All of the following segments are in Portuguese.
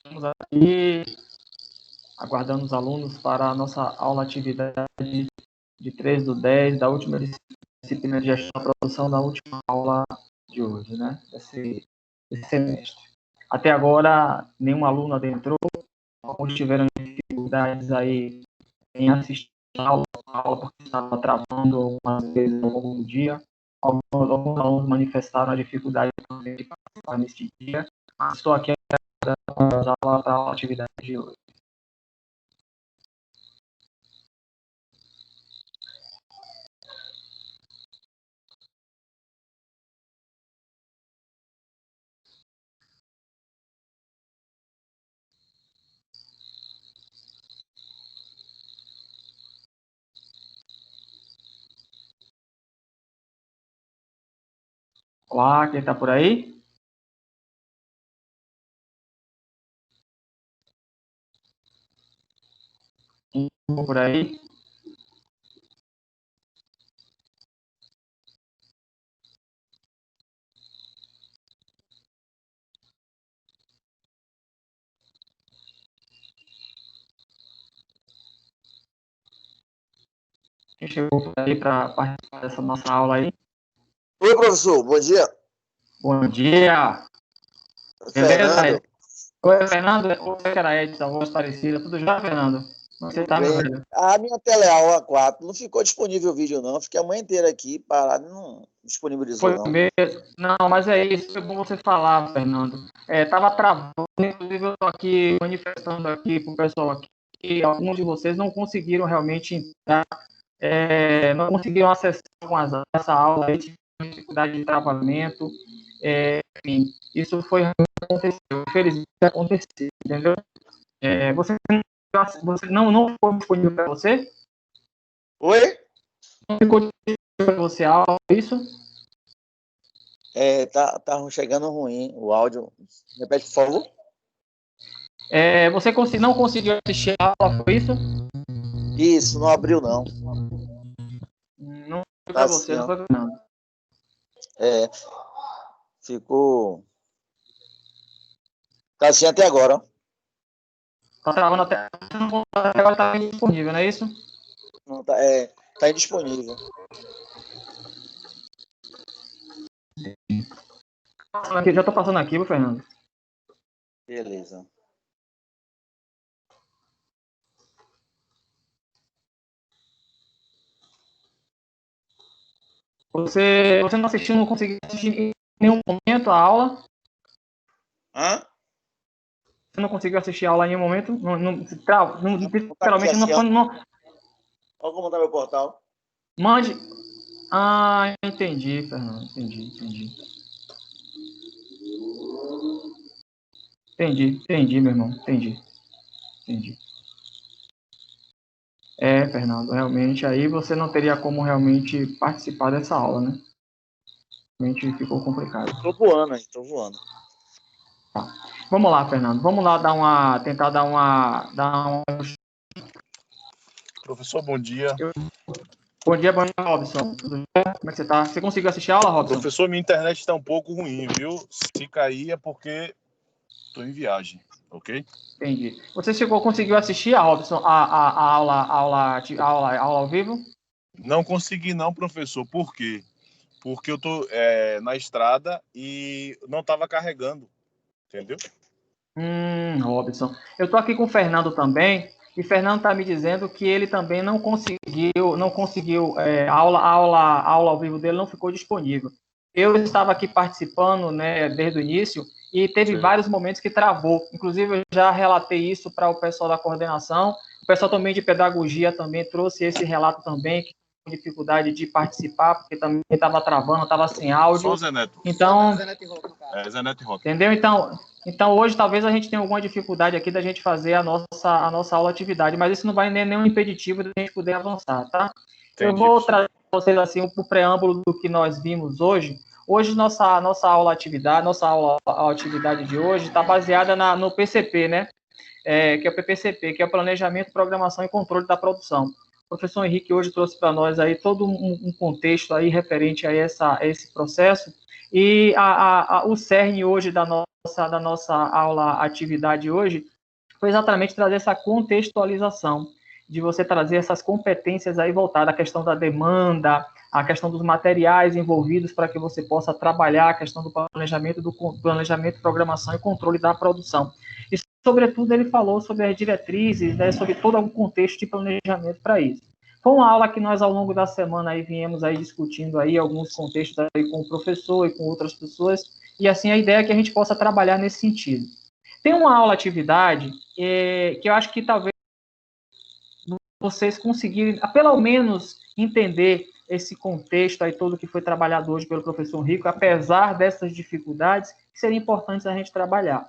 Estamos aqui aguardando os alunos para a nossa aula atividade de 3/10 da última disciplina de gestão da produção, da última aula de hoje, né? Desse semestre. Até agora, nenhum aluno adentrou, alguns tiveram dificuldades aí em assistir a aula porque estava travando algumas vezes ao longo do dia. Alguns alunos manifestaram a dificuldade de participar neste dia, mas estou aqui para a atividade de hoje. Olá, quem está por aí? Quem está por aí? Quem chegou por aí para participar dessa nossa aula aí? Oi, professor, bom dia. Bom dia! Beleza? Fernando. Oi, Fernando. Oi, que era Edson, voz parecida. Tudo já, Fernando? Como você tá, meu Bem, velho? a minha teleaula 4 não ficou disponível o vídeo, não. Fiquei a manhã inteira aqui parado, não disponibilizou, Foi não. mesmo. Não, mas é isso. Foi bom você falar, Fernando. Tava travando. Inclusive, eu tô aqui manifestando aqui pro pessoal aqui que alguns de vocês não conseguiram realmente entrar, não conseguiram acessar essa aula aí, tiveram dificuldade de travamento. Enfim, isso foi aconteceu. Infelizmente aconteceu, entendeu? Você não foi disponível para você? Oi? Não ficou disponível para você a aula, isso? Tá chegando ruim o áudio. Repete, por favor. Você não conseguiu assistir a aula, foi isso? Isso, não abriu, não. Não foi Tá para você, assim, não ó. foi para não. Ficou. Tá assim até agora, ó. Tá travando até agora, tá disponível, não é isso? Não, tá indisponível. Já tô passando aqui, Fernando. Beleza. Você não assistiu, não conseguiu assistir em nenhum momento a aula? Hã? Você não conseguiu assistir a aula em nenhum momento? Não tá aqui Literalmente assim, ó. não. Olha como tá meu portal. Mande. Ah, entendi, Fernando. Entendi. Entendi, meu irmão. Entendi. Fernando, realmente aí você não teria como realmente participar dessa aula, né? Realmente ficou complicado. Tô voando aí, tô voando. Tá. Vamos lá, Fernando. Vamos lá tentar dar uma. Professor, bom dia. Bom dia, Robson. Tudo bem? Como é que você tá? Você conseguiu assistir a aula, Robson? Professor, minha internet está um pouco ruim, viu? Se cair é porque estou em viagem, ok? Entendi. Você conseguiu assistir a Robson, a aula ao vivo? Não consegui não, professor. Por quê? Porque eu tô na estrada e não estava carregando, entendeu? Robson. Eu tô aqui com o Fernando também, e o Fernando está me dizendo que ele também não conseguiu, a aula ao vivo dele não ficou disponível. Eu estava aqui participando, né, desde o início, e teve vários momentos que travou. Inclusive, eu já relatei isso para o pessoal da coordenação. O pessoal também de pedagogia também trouxe esse relato também, que com dificuldade de participar, porque também estava travando, estava sem áudio. Só o Zé Neto. Então, Zé Neto e Rock. entendeu? Então, hoje talvez a gente tenha alguma dificuldade aqui da gente fazer a nossa aula atividade, mas isso não vai nenhum impeditivo da gente poder avançar, tá? Entendi, Eu vou professor. trazer para vocês assim o preâmbulo do que nós vimos hoje. Hoje nossa aula atividade de hoje está baseada no PCP, né? Que é o PPCP, que é o Planejamento, Programação e Controle da Produção. O professor Henrique hoje trouxe para nós aí todo um contexto aí referente a esse processo, e o cerne hoje da nossa da nossa aula atividade hoje foi exatamente trazer essa contextualização, de você trazer essas competências aí voltadas à questão da demanda, a questão dos materiais envolvidos para que você possa trabalhar a questão do planejamento, programação e controle da produção. E, sobretudo, ele falou sobre as diretrizes, né, sobre todo o contexto de planejamento para isso. Foi uma aula que nós, ao longo da semana, aí, viemos aí discutindo aí alguns contextos aí com o professor e com outras pessoas, e assim a ideia é que a gente possa trabalhar nesse sentido. Tem uma aula atividade que eu acho que talvez vocês conseguirem, pelo menos, entender esse contexto aí todo que foi trabalhado hoje pelo professor Rico, apesar dessas dificuldades, que seriam importantes a gente trabalhar.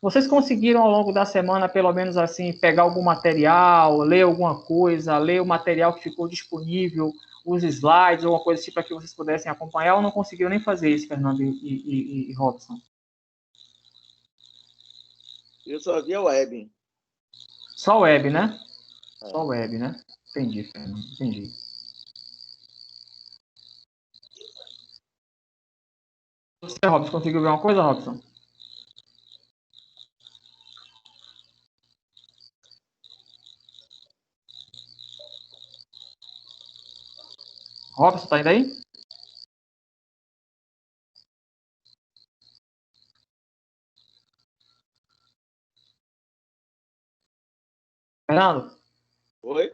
Vocês conseguiram, ao longo da semana, pelo menos assim, pegar algum material, ler alguma coisa, ler o material que ficou disponível, os slides, ou alguma coisa assim, para que vocês pudessem acompanhar, ou não conseguiram nem fazer isso, Fernando e Robson? Eu só vi a web. Só web, né? Só web, né? Entendi, Fernando, entendi. Você, Robson, conseguiu ver uma coisa, Robson? Robson, tá indo aí? Fernando? Oi?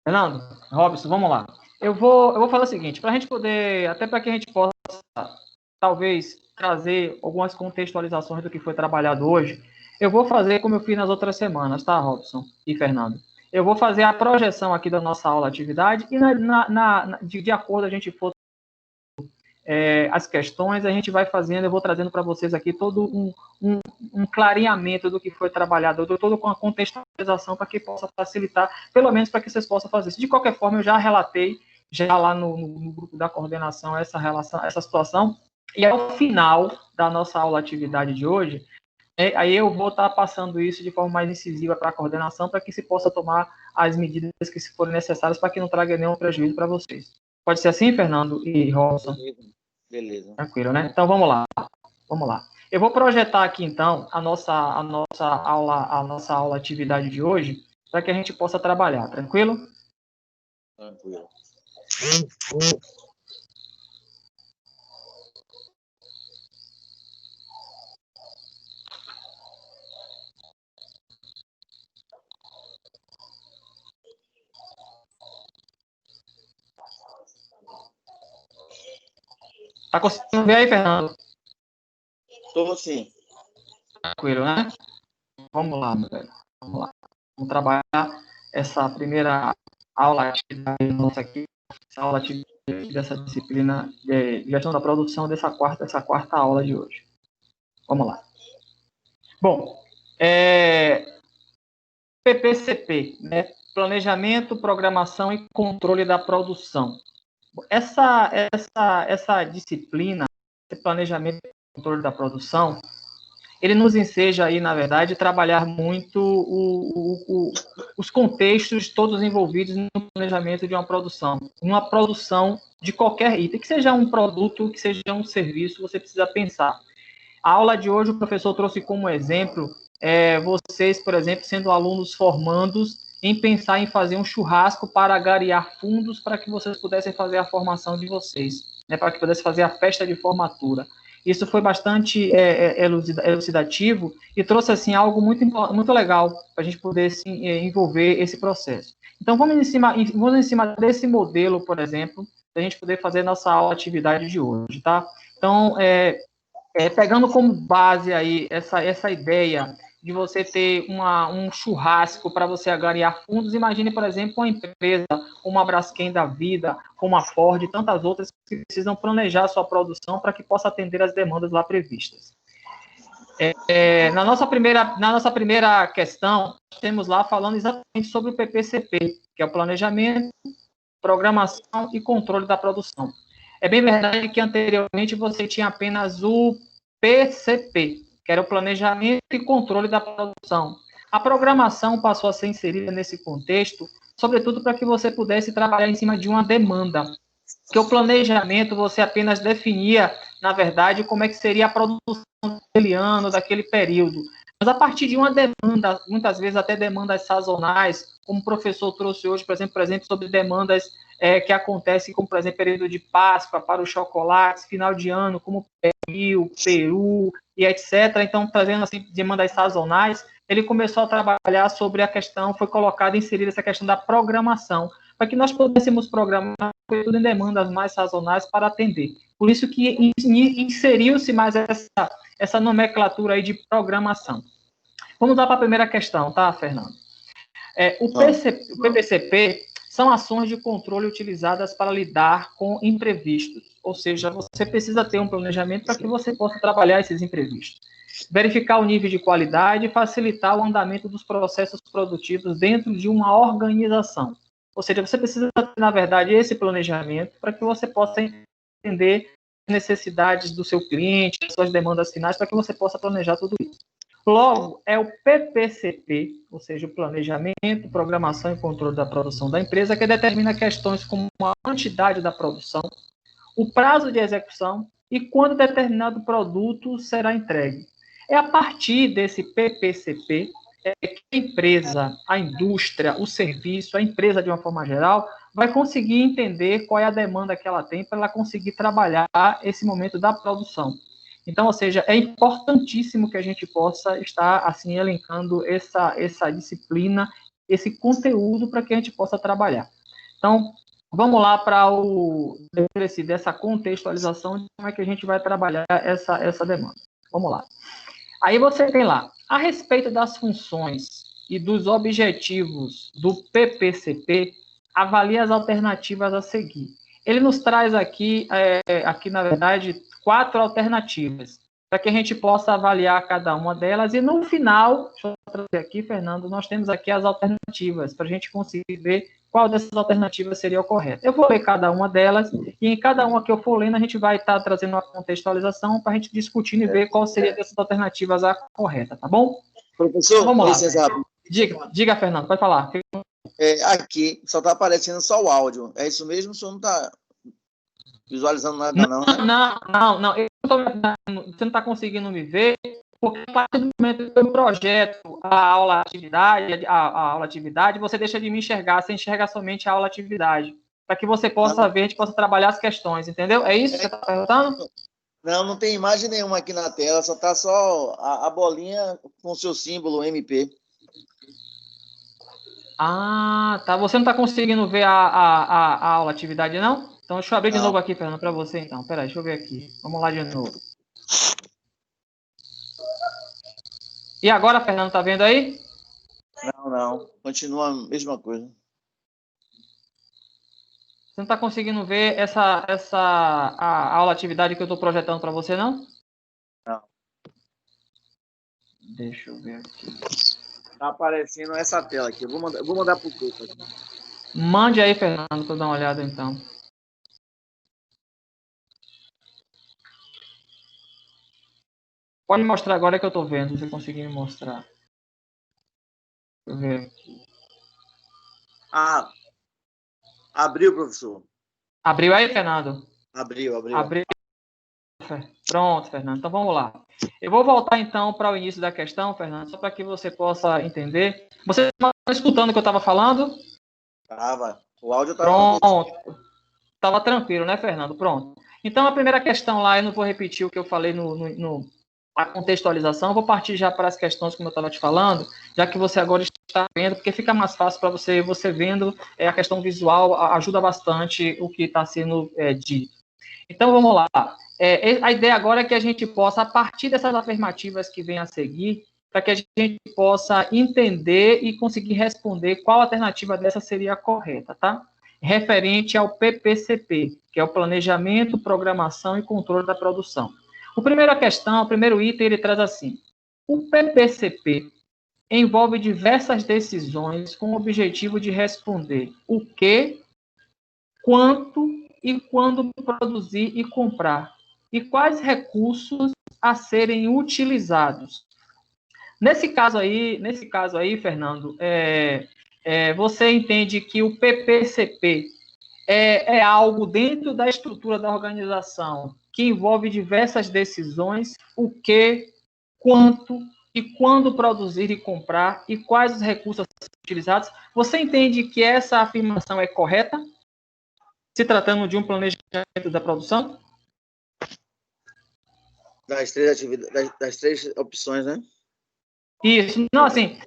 Fernando, Robson, vamos lá. Eu vou fazer o seguinte, para a gente poder, até para que a gente possa, talvez, trazer algumas contextualizações do que foi trabalhado hoje, eu vou fazer como eu fiz nas outras semanas, tá, Robson e Fernando? Eu vou fazer a projeção aqui da nossa aula atividade e de acordo a gente for as questões, a gente vai fazendo, eu vou trazendo para vocês aqui todo um clareamento do que foi trabalhado, todo com a contextualização para que possa facilitar, pelo menos para que vocês possam fazer isso. De qualquer forma, eu já relatei, já lá no grupo da coordenação, essa relação, essa situação, e ao final da nossa aula atividade de hoje, aí eu vou estar passando isso de forma mais incisiva para a coordenação, para que se possa tomar as medidas que se forem necessárias para que não traga nenhum prejuízo para vocês. Pode ser assim, Fernando e Robson? Beleza. Tranquilo, né? Então vamos lá. Vamos lá. Eu vou projetar aqui então a nossa aula atividade de hoje, para que a gente possa trabalhar, tranquilo? Tranquilo. Tá conseguindo ver aí, Fernando? Estou sim. Tranquilo, né? Vamos lá, meu velho. Vamos lá. Vamos trabalhar essa primeira aula atividade nossa aqui, essa aula atividade dessa disciplina de gestão da produção dessa quarta aula de hoje. Vamos lá. Bom, PPCP, né? Planejamento, Programação e Controle da Produção. Essa disciplina, esse planejamento e controle da produção, ele nos enseja aí, na verdade, trabalhar muito os contextos todos envolvidos no planejamento de uma produção de qualquer item, que seja um produto, que seja um serviço, você precisa pensar. A aula de hoje o professor trouxe como exemplo vocês, por exemplo, sendo alunos formandos, em pensar em fazer um churrasco para angariar fundos para que vocês pudessem fazer a formação de vocês, né, para que pudessem fazer a festa de formatura. Isso foi bastante elucidativo e trouxe assim algo muito legal para a gente poder se envolver esse processo. Então vamos em cima desse modelo, por exemplo, para a gente poder fazer nossa aula atividade de hoje, tá? Então pegando como base aí essa ideia de você ter um churrasco para você angariar fundos, imagine, por exemplo, uma empresa, como a Braskem da vida, como a Ford e tantas outras que precisam planejar a sua produção para que possa atender as demandas lá previstas. Na nossa primeira questão, temos lá falando exatamente sobre o PPCP, que é o Planejamento, Programação e Controle da Produção. É bem verdade que anteriormente você tinha apenas o PCP, que era o Planejamento e Controle da Produção. A programação passou a ser inserida nesse contexto, sobretudo para que você pudesse trabalhar em cima de uma demanda. Porque o planejamento você apenas definia, na verdade, como é que seria a produção daquele ano, daquele período. Mas a partir de uma demanda, muitas vezes até demandas sazonais, como o professor trouxe hoje, por exemplo, sobre demandas que acontecem, como, por exemplo, período de Páscoa para os chocolates, final de ano, como Peru e etc. Então, trazendo assim, demandas sazonais, ele começou a trabalhar sobre a questão, foi colocada, inserida essa questão da programação, para que nós pudéssemos programar tudo em demandas mais sazonais para atender. Por isso que inseriu-se mais essa nomenclatura aí de programação. Vamos lá para a primeira questão, tá, Fernando? O PPCP são ações de controle utilizadas para lidar com imprevistos, ou seja, você precisa ter um planejamento para que você possa trabalhar esses imprevistos. Verificar o nível de qualidade e facilitar o andamento dos processos produtivos dentro de uma organização. Ou seja, você precisa ter, na verdade, esse planejamento para que você possa entender as necessidades do seu cliente, as suas demandas finais, para que você possa planejar tudo isso. Logo, é o PPCP, ou seja, o Planejamento, Programação e Controle da Produção da Empresa, que determina questões como a quantidade da produção, o prazo de execução e quando determinado produto será entregue. É a partir desse PPCP que a empresa, a indústria, o serviço, a empresa de uma forma geral, vai conseguir entender qual é a demanda que ela tem para ela conseguir trabalhar esse momento da produção. Então, ou seja, é importantíssimo que a gente possa estar, assim, elencando essa disciplina, esse conteúdo para que a gente possa trabalhar. Então, vamos lá para dessa contextualização de como é que a gente vai trabalhar essa demanda. Vamos lá. Aí você tem lá, a respeito das funções e dos objetivos do PPCP, avalie as alternativas a seguir. Ele nos traz aqui na verdade, 4 alternativas, para que a gente possa avaliar cada uma delas, e no final, deixa eu trazer aqui, Fernando, nós temos aqui as alternativas, para a gente conseguir ver qual dessas alternativas seria a correta. Eu vou ler cada uma delas, e em cada uma que eu for lendo, a gente vai estar trazendo uma contextualização para a gente discutir e ver qual seria dessas alternativas a correta, tá bom? Professor, então, vamos lá. Licença, diga, Fernando, pode falar. Aqui só está aparecendo só o áudio. É isso mesmo? O senhor não está visualizando nada, não, né? Não. Você não está conseguindo me ver, porque a partir do momento que eu projeto a aula atividade, você deixa de me enxergar, você enxerga somente a aula atividade, para que você possa ver, a gente possa trabalhar as questões, entendeu? É isso que você está perguntando? Não tem imagem nenhuma aqui na tela, só está só a bolinha com o seu símbolo MP. Ah, tá. Você não está conseguindo ver a aula atividade, não? Então, deixa eu abrir de novo aqui, Fernando, para você, então. Peraí, deixa eu ver aqui. Vamos lá de novo. E agora, Fernando, tá vendo aí? Não. Continua a mesma coisa. Você não está conseguindo ver a aula atividade que eu estou projetando para você, não? Não. Deixa eu ver aqui. Tá aparecendo essa tela aqui. Eu vou mandar pro grupo aqui. Mande aí, Fernando, para eu dar uma olhada, então. Pode mostrar agora que eu estou vendo, se você conseguir me mostrar. Deixa eu ver aqui. Abriu, professor. Abriu aí, Fernando? Abriu. Pronto, Fernando. Então, vamos lá. Eu vou voltar, então, para o início da questão, Fernando, só para que você possa entender. Você estava escutando o que eu estava falando? Tava. O áudio estava... Pronto. Estava tranquilo, né, Fernando? Pronto. Então, a primeira questão lá, eu não vou repetir o que eu falei a contextualização, eu vou partir já para as questões, como eu estava te falando, já que você agora está vendo, porque fica mais fácil para você vendo a questão visual, ajuda bastante o que está sendo dito. Então, vamos lá. A ideia agora é que a gente possa, a partir dessas afirmativas que vêm a seguir, para que a gente possa entender e conseguir responder qual alternativa dessa seria a correta, tá? Referente ao PPCP, que é o Planejamento, Programação e Controle da Produção. O primeiro item, ele traz assim: o PPCP envolve diversas decisões com o objetivo de responder o que, quanto e quando produzir e comprar, e quais recursos a serem utilizados. Nesse caso aí, Fernando, você entende que o PPCP é algo dentro da estrutura da organização que envolve diversas decisões, o que, quanto e quando produzir e comprar e quais os recursos utilizados. Você entende que essa afirmação é correta, se tratando de um planejamento da produção? Das três opções, né? Isso. Não, assim,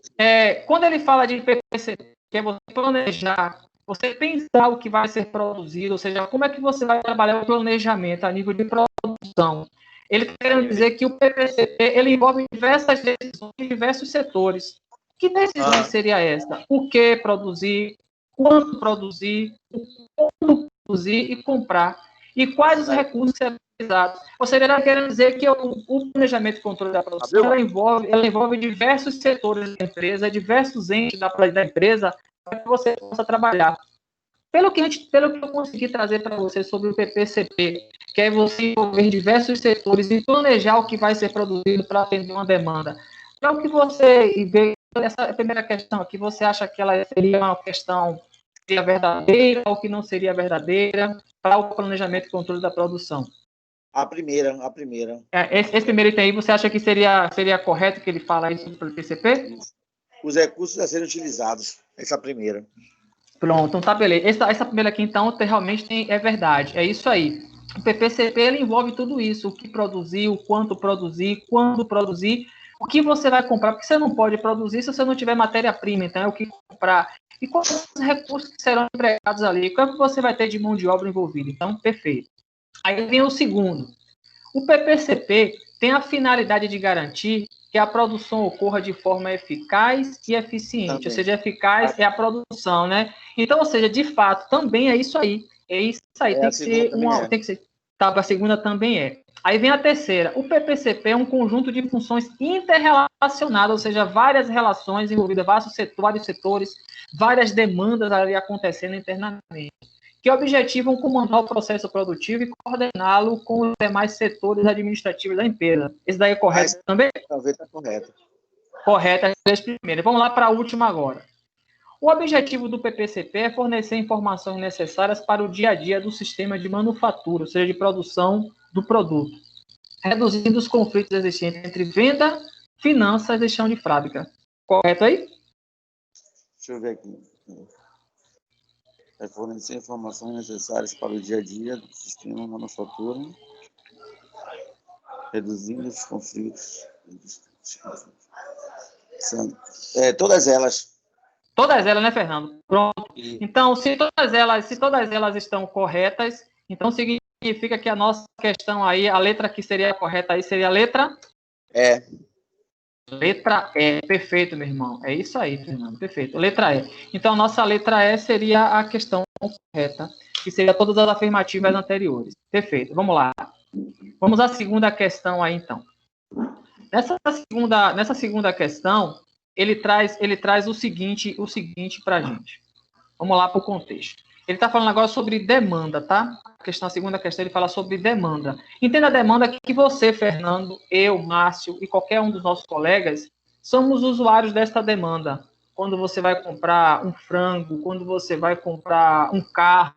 quando ele fala de PPCP, que é você planejar, você pensar o que vai ser produzido, ou seja, como é que você vai trabalhar o planejamento a nível de produção. Ele está querendo dizer que o PPCP ele envolve diversas decisões em diversos setores. Que decisão seria essa? O que produzir, quando produzir e comprar, e quais os recursos serão utilizados. Ou seja, ele está querendo dizer que o planejamento e controle da produção ela envolve diversos setores da empresa, diversos entes da empresa, para que você possa trabalhar. Pelo que eu consegui trazer para você sobre o PPCP, que é você envolver diversos setores e planejar o que vai ser produzido para atender uma demanda. É o que você vê, essa primeira questão aqui, você acha que ela seria uma questão que seria verdadeira ou que não seria verdadeira para o planejamento e controle da produção? A primeira. Esse primeiro item aí, você acha que seria correto que ele fala isso sobre o PPCP? Os recursos a serem utilizados. Essa é a primeira. Pronto, então tá, beleza. Essa primeira aqui, então, realmente é verdade. É isso aí. O PPCP, ele envolve tudo isso. O que produzir, o quanto produzir, quando produzir, o que você vai comprar, porque você não pode produzir se você não tiver matéria-prima, então é o que comprar. E quais os recursos que serão empregados ali, qual é que você vai ter de mão de obra envolvida. Então, perfeito. Aí vem o segundo. O PPCP tem a finalidade de garantir que a produção ocorra de forma eficaz e eficiente. Também. Ou seja, eficaz é a produção, né? Então, ou seja, de fato, também é isso aí. É isso aí. Tem que ser uma. Tem que ser. Tá, a segunda também é. Aí vem a terceira. O PPCP é um conjunto de funções interrelacionadas, ou seja, várias relações envolvidas, vários setores, várias demandas ali acontecendo internamente, que objetivam comandar o processo produtivo e coordená-lo com os demais setores administrativos da empresa. Esse daí é correto também? Talvez está correto. Correto, as três primeiras. Vamos lá para a última agora. O objetivo do PPCP é fornecer informações necessárias para o dia a dia do sistema de manufatura, ou seja, de produção do produto, reduzindo os conflitos existentes entre venda, finanças e chão de fábrica. Correto aí? Deixa eu ver aqui. É fornecer informações necessárias para o dia a dia do sistema de manufatura, reduzindo os conflitos. Todas elas. Todas elas, né, Fernando? Pronto. Então, se todas elas estão corretas, então significa que a nossa questão aí, a letra que seria correta aí seria a letra? Letra E. Perfeito, meu irmão. É isso aí, Fernando. Perfeito. Letra E. Então, a nossa letra E seria a questão correta, que seria todas as afirmativas anteriores. Perfeito. Vamos lá. Vamos à segunda questão aí, então. Nessa segunda questão, ele traz o seguinte para a gente. Vamos lá para o contexto. Ele está falando agora sobre demanda, tá? A segunda questão, ele fala sobre demanda. Entenda a demanda que você, Fernando, eu, Márcio e qualquer um dos nossos colegas somos usuários desta demanda. Quando você vai comprar um frango, quando você vai comprar um carro,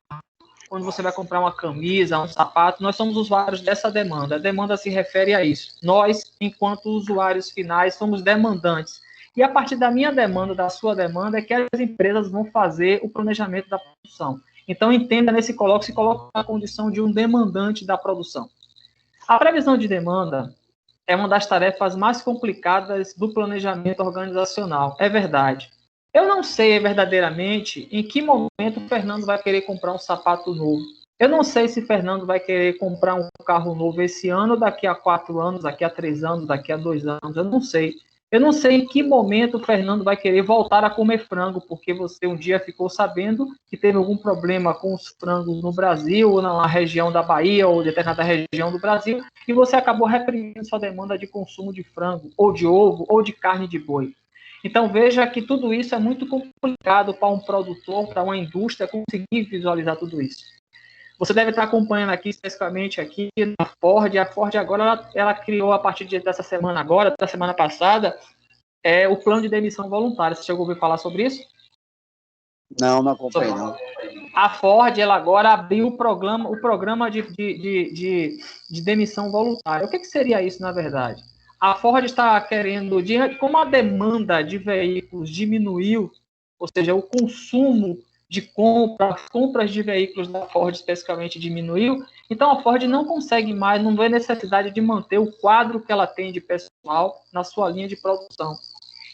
quando você vai comprar uma camisa, um sapato, nós somos usuários dessa demanda. A demanda se refere a isso. Nós, enquanto usuários finais, somos demandantes. E a partir da minha demanda, da sua demanda, é que as empresas vão fazer o planejamento da produção. Então, entenda se coloca na condição de um demandante da produção. A previsão de demanda é uma das tarefas mais complicadas do planejamento organizacional. É verdade. Eu não sei verdadeiramente em que momento o Fernando vai querer comprar um sapato novo. Eu não sei se o Fernando vai querer comprar um carro novo esse ano, daqui a 4 anos, daqui a 3 anos, daqui a 2 anos. Eu não sei. Eu não sei em que momento o Fernando vai querer voltar a comer frango, porque você um dia ficou sabendo que teve algum problema com os frangos no Brasil, ou na região da Bahia, ou determinada região do Brasil, e você acabou reprimindo sua demanda de consumo de frango, ou de ovo, ou de carne de boi. Então, veja que tudo isso é muito complicado para um produtor, para uma indústria conseguir visualizar tudo isso. Você deve estar acompanhando aqui, especificamente aqui na Ford. A Ford agora, ela criou, a partir dessa semana agora, da semana passada, o plano de demissão voluntária. Você chegou a ouvir falar sobre isso? Não acompanhei, não. a Ford, ela agora abriu o programa de demissão voluntária. O que seria isso, na verdade? A Ford está querendo, como a demanda de veículos diminuiu, ou seja, o consumo de compras de veículos da Ford especificamente diminuiu, então a Ford não consegue mais, não vê necessidade de manter o quadro que ela tem de pessoal na sua linha de produção.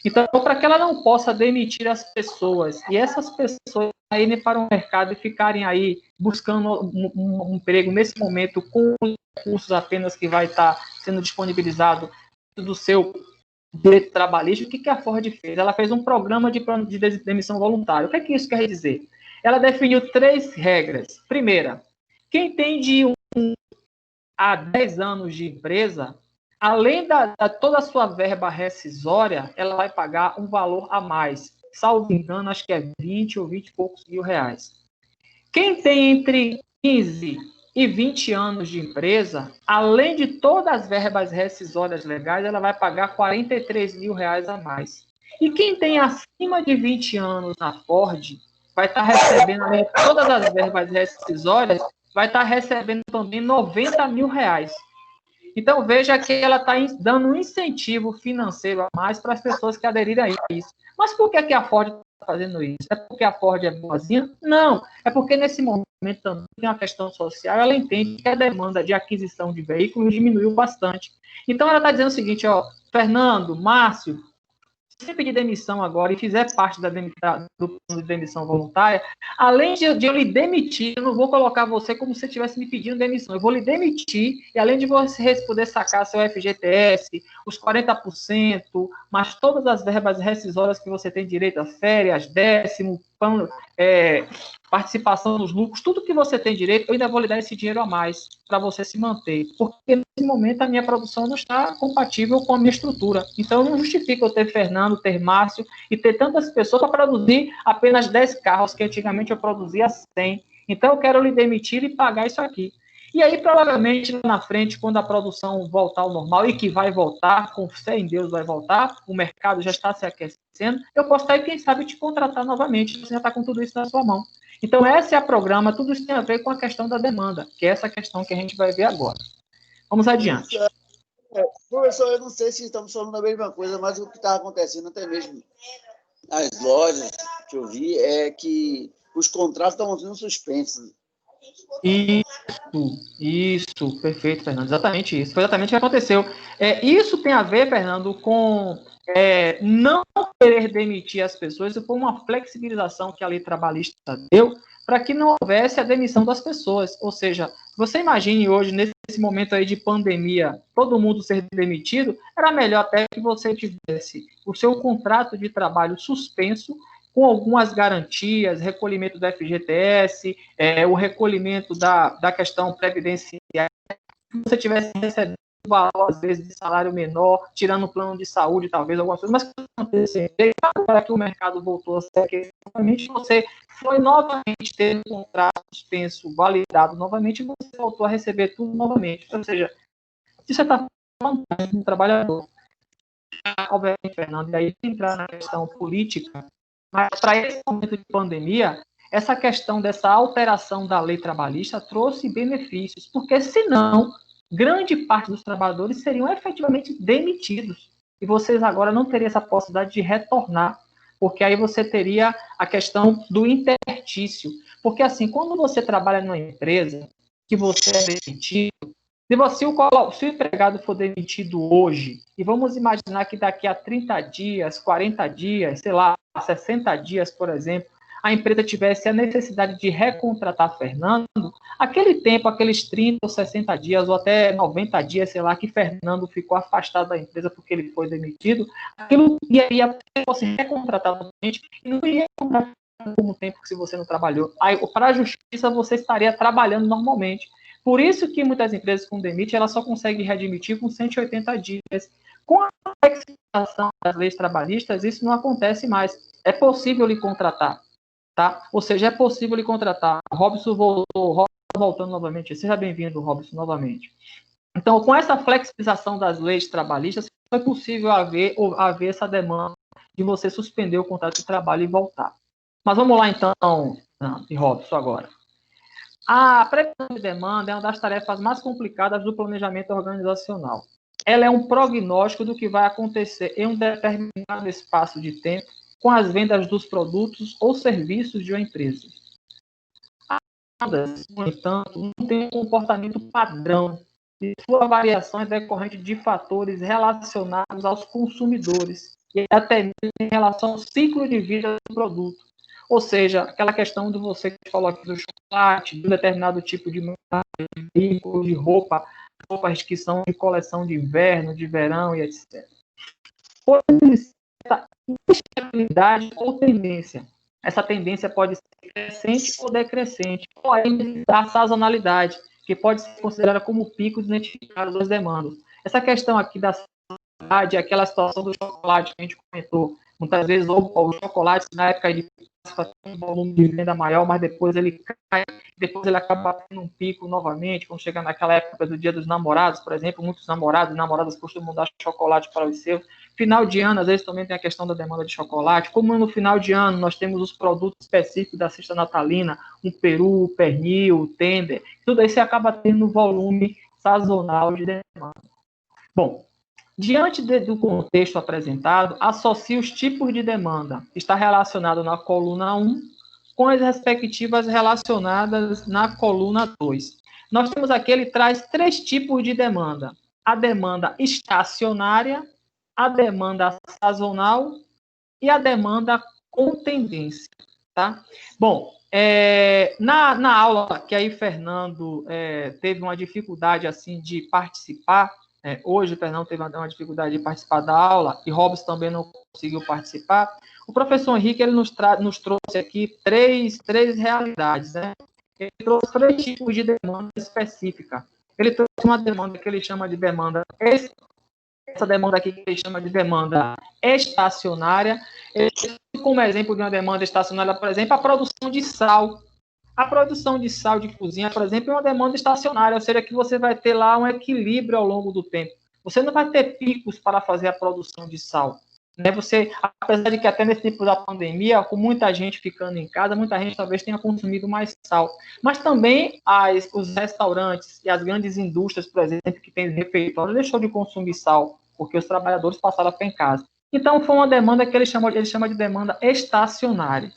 Então, para que ela não possa demitir as pessoas, e essas pessoas irem para o mercado e ficarem aí buscando um emprego nesse momento com os recursos apenas que vai estar sendo disponibilizado do seu direito trabalhista, o que a Ford fez? Ela fez um programa de demissão voluntária. O que isso quer dizer? Ela definiu 3 regras. Primeira, quem tem de 1 a 10 anos de empresa, além da toda a sua verba rescisória, ela vai pagar um valor a mais. Salvo engano, acho que é 20 ou 20 e poucos mil reais. Quem tem entre 15 e 20 anos de empresa, além de todas as verbas rescisórias legais, ela vai pagar 43 mil reais a mais. E quem tem acima de 20 anos na Ford, vai estar recebendo, além de todas as verbas rescisórias, vai estar recebendo também 90 mil reais. Então, veja que ela está dando um incentivo financeiro a mais para as pessoas que aderirem a isso. Mas por que a Ford está fazendo isso? É porque a Ford é boazinha? Não. É porque, nesse momento, também tem uma questão social. Ela entende que a demanda de aquisição de veículos diminuiu bastante. Então, ela está dizendo o seguinte, ó, Fernando, Márcio, se você pedir demissão agora e fizer parte do plano de demissão voluntária, além de eu lhe demitir, eu não vou colocar você como se você estivesse me pedindo demissão. Eu vou lhe demitir e, além de você poder sacar seu FGTS, os 40%, mas todas as verbas rescisórias que você tem direito a férias, décimo, participação nos lucros, tudo que você tem direito, eu ainda vou lhe dar esse dinheiro a mais para você se manter. Porque, nesse momento, a minha produção não está compatível com a minha estrutura. Então, não justifica eu ter Fernando, ter Márcio e ter tantas pessoas para produzir apenas 10 carros, que antigamente eu produzia 100. Então, eu quero lhe demitir e pagar isso aqui. E aí, provavelmente, lá na frente, quando a produção voltar ao normal, e que vai voltar, com fé em Deus vai voltar, o mercado já está se aquecendo, eu posso estar, quem sabe, te contratar novamente, você já está com tudo isso na sua mão. Então, esse é o programa, tudo isso tem a ver com a questão da demanda, que é essa questão que a gente vai ver agora. Vamos adiante. Professor, eu não sei se estamos falando a mesma coisa, mas o que está acontecendo até mesmo nas lojas que eu vi é que os contratos estão sendo suspensos. Isso, perfeito, Fernando, exatamente isso. Foi exatamente o que aconteceu. Isso tem a ver, Fernando, com não querer demitir as pessoas, isso foi uma flexibilização que a lei trabalhista deu para que não houvesse a demissão das pessoas. Ou seja, você imagine hoje, nesse momento aí de pandemia, todo mundo ser demitido, era melhor até que você tivesse o seu contrato de trabalho suspenso, com algumas garantias, recolhimento do FGTS, o recolhimento da questão previdenciária, que você tivesse recebendo um valor, às vezes, de salário menor, tirando o plano de saúde, talvez, alguma coisa, mas o que aconteceu? Agora que o mercado voltou a ser aquecido, você foi novamente ter um contrato suspenso, validado novamente, e você voltou a receber tudo novamente. Ou seja, de certa forma, um trabalhador. Obviamente, Fernando, e aí entrar na questão política, mas para esse momento de pandemia, essa questão dessa alteração da lei trabalhista trouxe benefícios, porque senão, grande parte dos trabalhadores seriam efetivamente demitidos. E vocês agora não teriam essa possibilidade de retornar, porque aí você teria a questão do interstício. Porque assim, quando você trabalha numa empresa que você é demitido, se o empregado for demitido hoje, e vamos imaginar que daqui a 30 dias, 40 dias, sei lá, 60 dias, por exemplo, a empresa tivesse a necessidade de recontratar Fernando, aquele tempo, aqueles 30 ou 60 dias, ou até 90 dias, sei lá, que Fernando ficou afastado da empresa porque ele foi demitido, aquilo ia fosse recontratado novamente e não iria contratar como tempo se você não trabalhou. Aí, para a justiça, você estaria trabalhando normalmente. Por isso que muitas empresas com demite, elas só conseguem readmitir com 180 dias. Com a flexibilização das leis trabalhistas, isso não acontece mais. É possível lhe contratar, tá? Ou seja, é possível lhe contratar. Robson voltando novamente. Seja bem-vindo, Robson, novamente. Então, com essa flexibilização das leis trabalhistas, foi possível haver essa demanda de você suspender o contrato de trabalho e voltar. Mas vamos lá, então, e Robson agora. A previsão de demanda é uma das tarefas mais complicadas do planejamento organizacional. Ela é um prognóstico do que vai acontecer em um determinado espaço de tempo com as vendas dos produtos ou serviços de uma empresa. As demandas, no entanto, não têm um comportamento padrão e sua variação é decorrente de fatores relacionados aos consumidores e até mesmo em relação ao ciclo de vida do produto. Ou seja, aquela questão do você que falou aqui do chocolate, de um determinado tipo de veículo, de roupas que são de coleção de inverno, de verão e etc. Por certa instabilidade ou tendência. Essa tendência pode ser crescente ou decrescente, ou ainda a sazonalidade, que pode ser considerada como picos identificados das demandas. Essa questão aqui da sazonalidade, aquela situação do chocolate que a gente comentou, muitas vezes o chocolate na época de tem um volume de venda maior, mas depois ele cai, depois ele acaba tendo um pico novamente, quando chega naquela época do Dia dos Namorados, por exemplo, muitos namorados e namoradas costumam dar chocolate para os seus. Final de ano, às vezes também tem a questão da demanda de chocolate. Como no final de ano nós temos os produtos específicos da cesta natalina, um peru, o pernil, o tender, tudo isso acaba tendo volume sazonal de demanda. Bom, diante do contexto apresentado, associe os tipos de demanda. Está relacionado na coluna 1 com as respectivas relacionadas na coluna 2. Nós temos aqui, ele traz 3 tipos de demanda. A demanda estacionária, a demanda sazonal e a demanda com tendência. Tá? Bom, na aula que aí Fernando teve uma dificuldade assim de participar, hoje o Fernando teve uma dificuldade de participar da aula e Robson também não conseguiu participar. O professor Henrique ele nos trouxe aqui três realidades. Né? Ele trouxe 3 tipos de demanda específica. Ele trouxe uma demanda que ele chama de demanda, essa demanda aqui que ele chama de demanda estacionária. Ele, como exemplo de uma demanda estacionária, por exemplo, a produção de sal. A produção de sal de cozinha, por exemplo, é uma demanda estacionária, ou seja, que você vai ter lá um equilíbrio ao longo do tempo. Você não vai ter picos para fazer a produção de sal. Né? Você, apesar de que até nesse tempo da pandemia, com muita gente ficando em casa, muita gente talvez tenha consumido mais sal. Mas também os restaurantes e as grandes indústrias, por exemplo, que têm refeitório, deixou de consumir sal, porque os trabalhadores passaram a ficar em casa. Então, foi uma demanda que ele chama de demanda estacionária.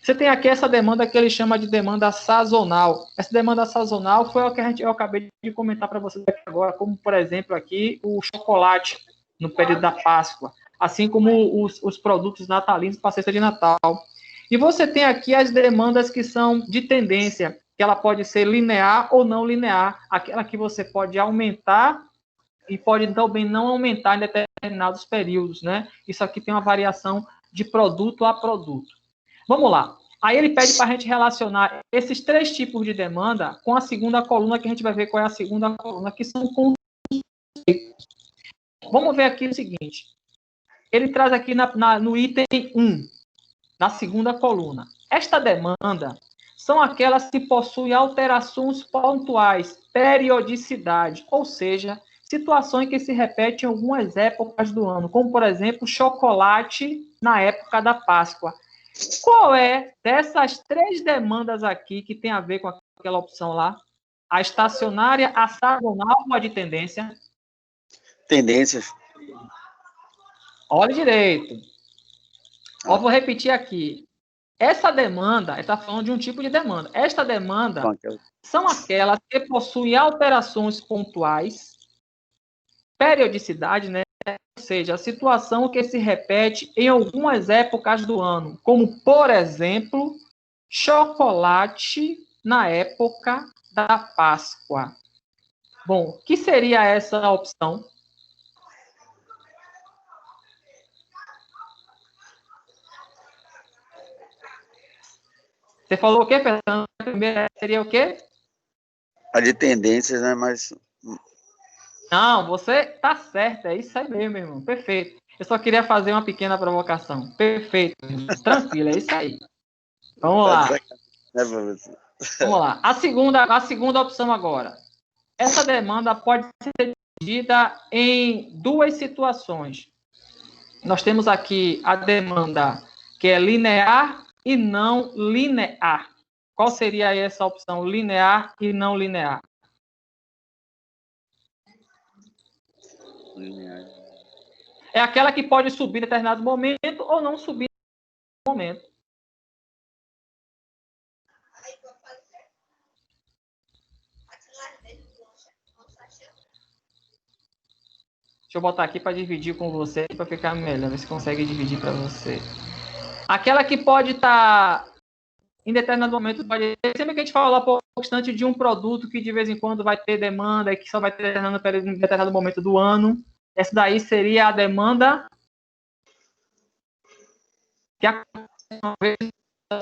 Você tem aqui essa demanda que ele chama de demanda sazonal. Essa demanda sazonal foi o que eu acabei de comentar para vocês aqui agora, como, por exemplo, aqui o chocolate no período da Páscoa, assim como os produtos natalinos para a cesta de Natal. E você tem aqui as demandas que são de tendência, que ela pode ser linear ou não linear, aquela que você pode aumentar e pode também não aumentar em determinados períodos, né? Isso aqui tem uma variação de produto a produto. Vamos lá. Aí ele pede para a gente relacionar esses 3 tipos de demanda com a segunda coluna, que a gente vai ver qual é a segunda coluna, que são conceitos. Vamos ver aqui o seguinte. Ele traz aqui no item 1, na segunda coluna. Esta demanda são aquelas que possuem alterações pontuais, periodicidade, ou seja, situações que se repetem em algumas épocas do ano, como, por exemplo, chocolate na época da Páscoa. Qual é dessas 3 demandas aqui que tem a ver com aquela opção lá? A estacionária, a sazonal ou a de tendência? Tendências. Olha direito. Ó, vou repetir aqui. Essa demanda, ele está falando de um tipo de demanda. Esta demanda são aquelas que possuem alterações pontuais, periodicidade, né? Ou seja, a situação que se repete em algumas épocas do ano, como, por exemplo, chocolate na época da Páscoa. Bom, o que seria essa opção? Você falou o quê, Fernando? A primeira seria o quê? A de tendências, né? Mas... Não, você tá certo, é isso aí mesmo, meu irmão. Perfeito. Eu só queria fazer uma pequena provocação. Perfeito. Tranquilo, é isso aí. Vamos lá. Vamos lá. A segunda opção agora. Essa demanda pode ser dividida em 2 situações. Nós temos aqui a demanda que é linear e não linear. Qual seria aí essa opção? Linear e não linear? Linear. É aquela que pode subir em determinado momento ou não subir em momento. Deixa eu botar aqui para dividir com você, para ficar melhor, ver se consegue dividir para você. Aquela que pode estar em determinado momento, pode ter, sempre que a gente fala por constante de um produto que de vez em quando vai ter demanda e que só vai ter em determinado momento do ano, essa daí seria a demanda que acontece uma vez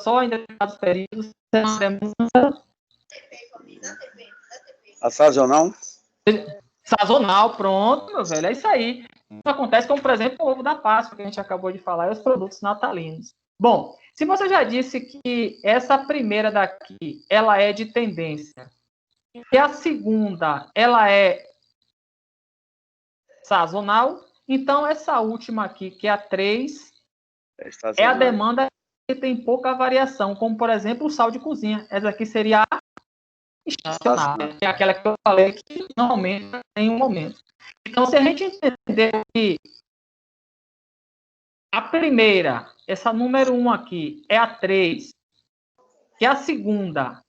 só em determinados períodos, uma demanda A sazonal? sazonal, pronto, meu velho, é isso aí. Isso acontece como, por exemplo, o ovo da Páscoa, que a gente acabou de falar, e os produtos natalinos. Bom, se você já disse que essa primeira daqui, ela é de tendência, e a segunda, ela é sazonal, então essa última aqui, que é a 3, é a demanda que tem pouca variação, como, por exemplo, o sal de cozinha. Essa aqui seria a estacionária, que é aquela que eu falei que não aumenta em um momento. Então, se a gente entender que a primeira, essa número 1 aqui, é a 3, que a segunda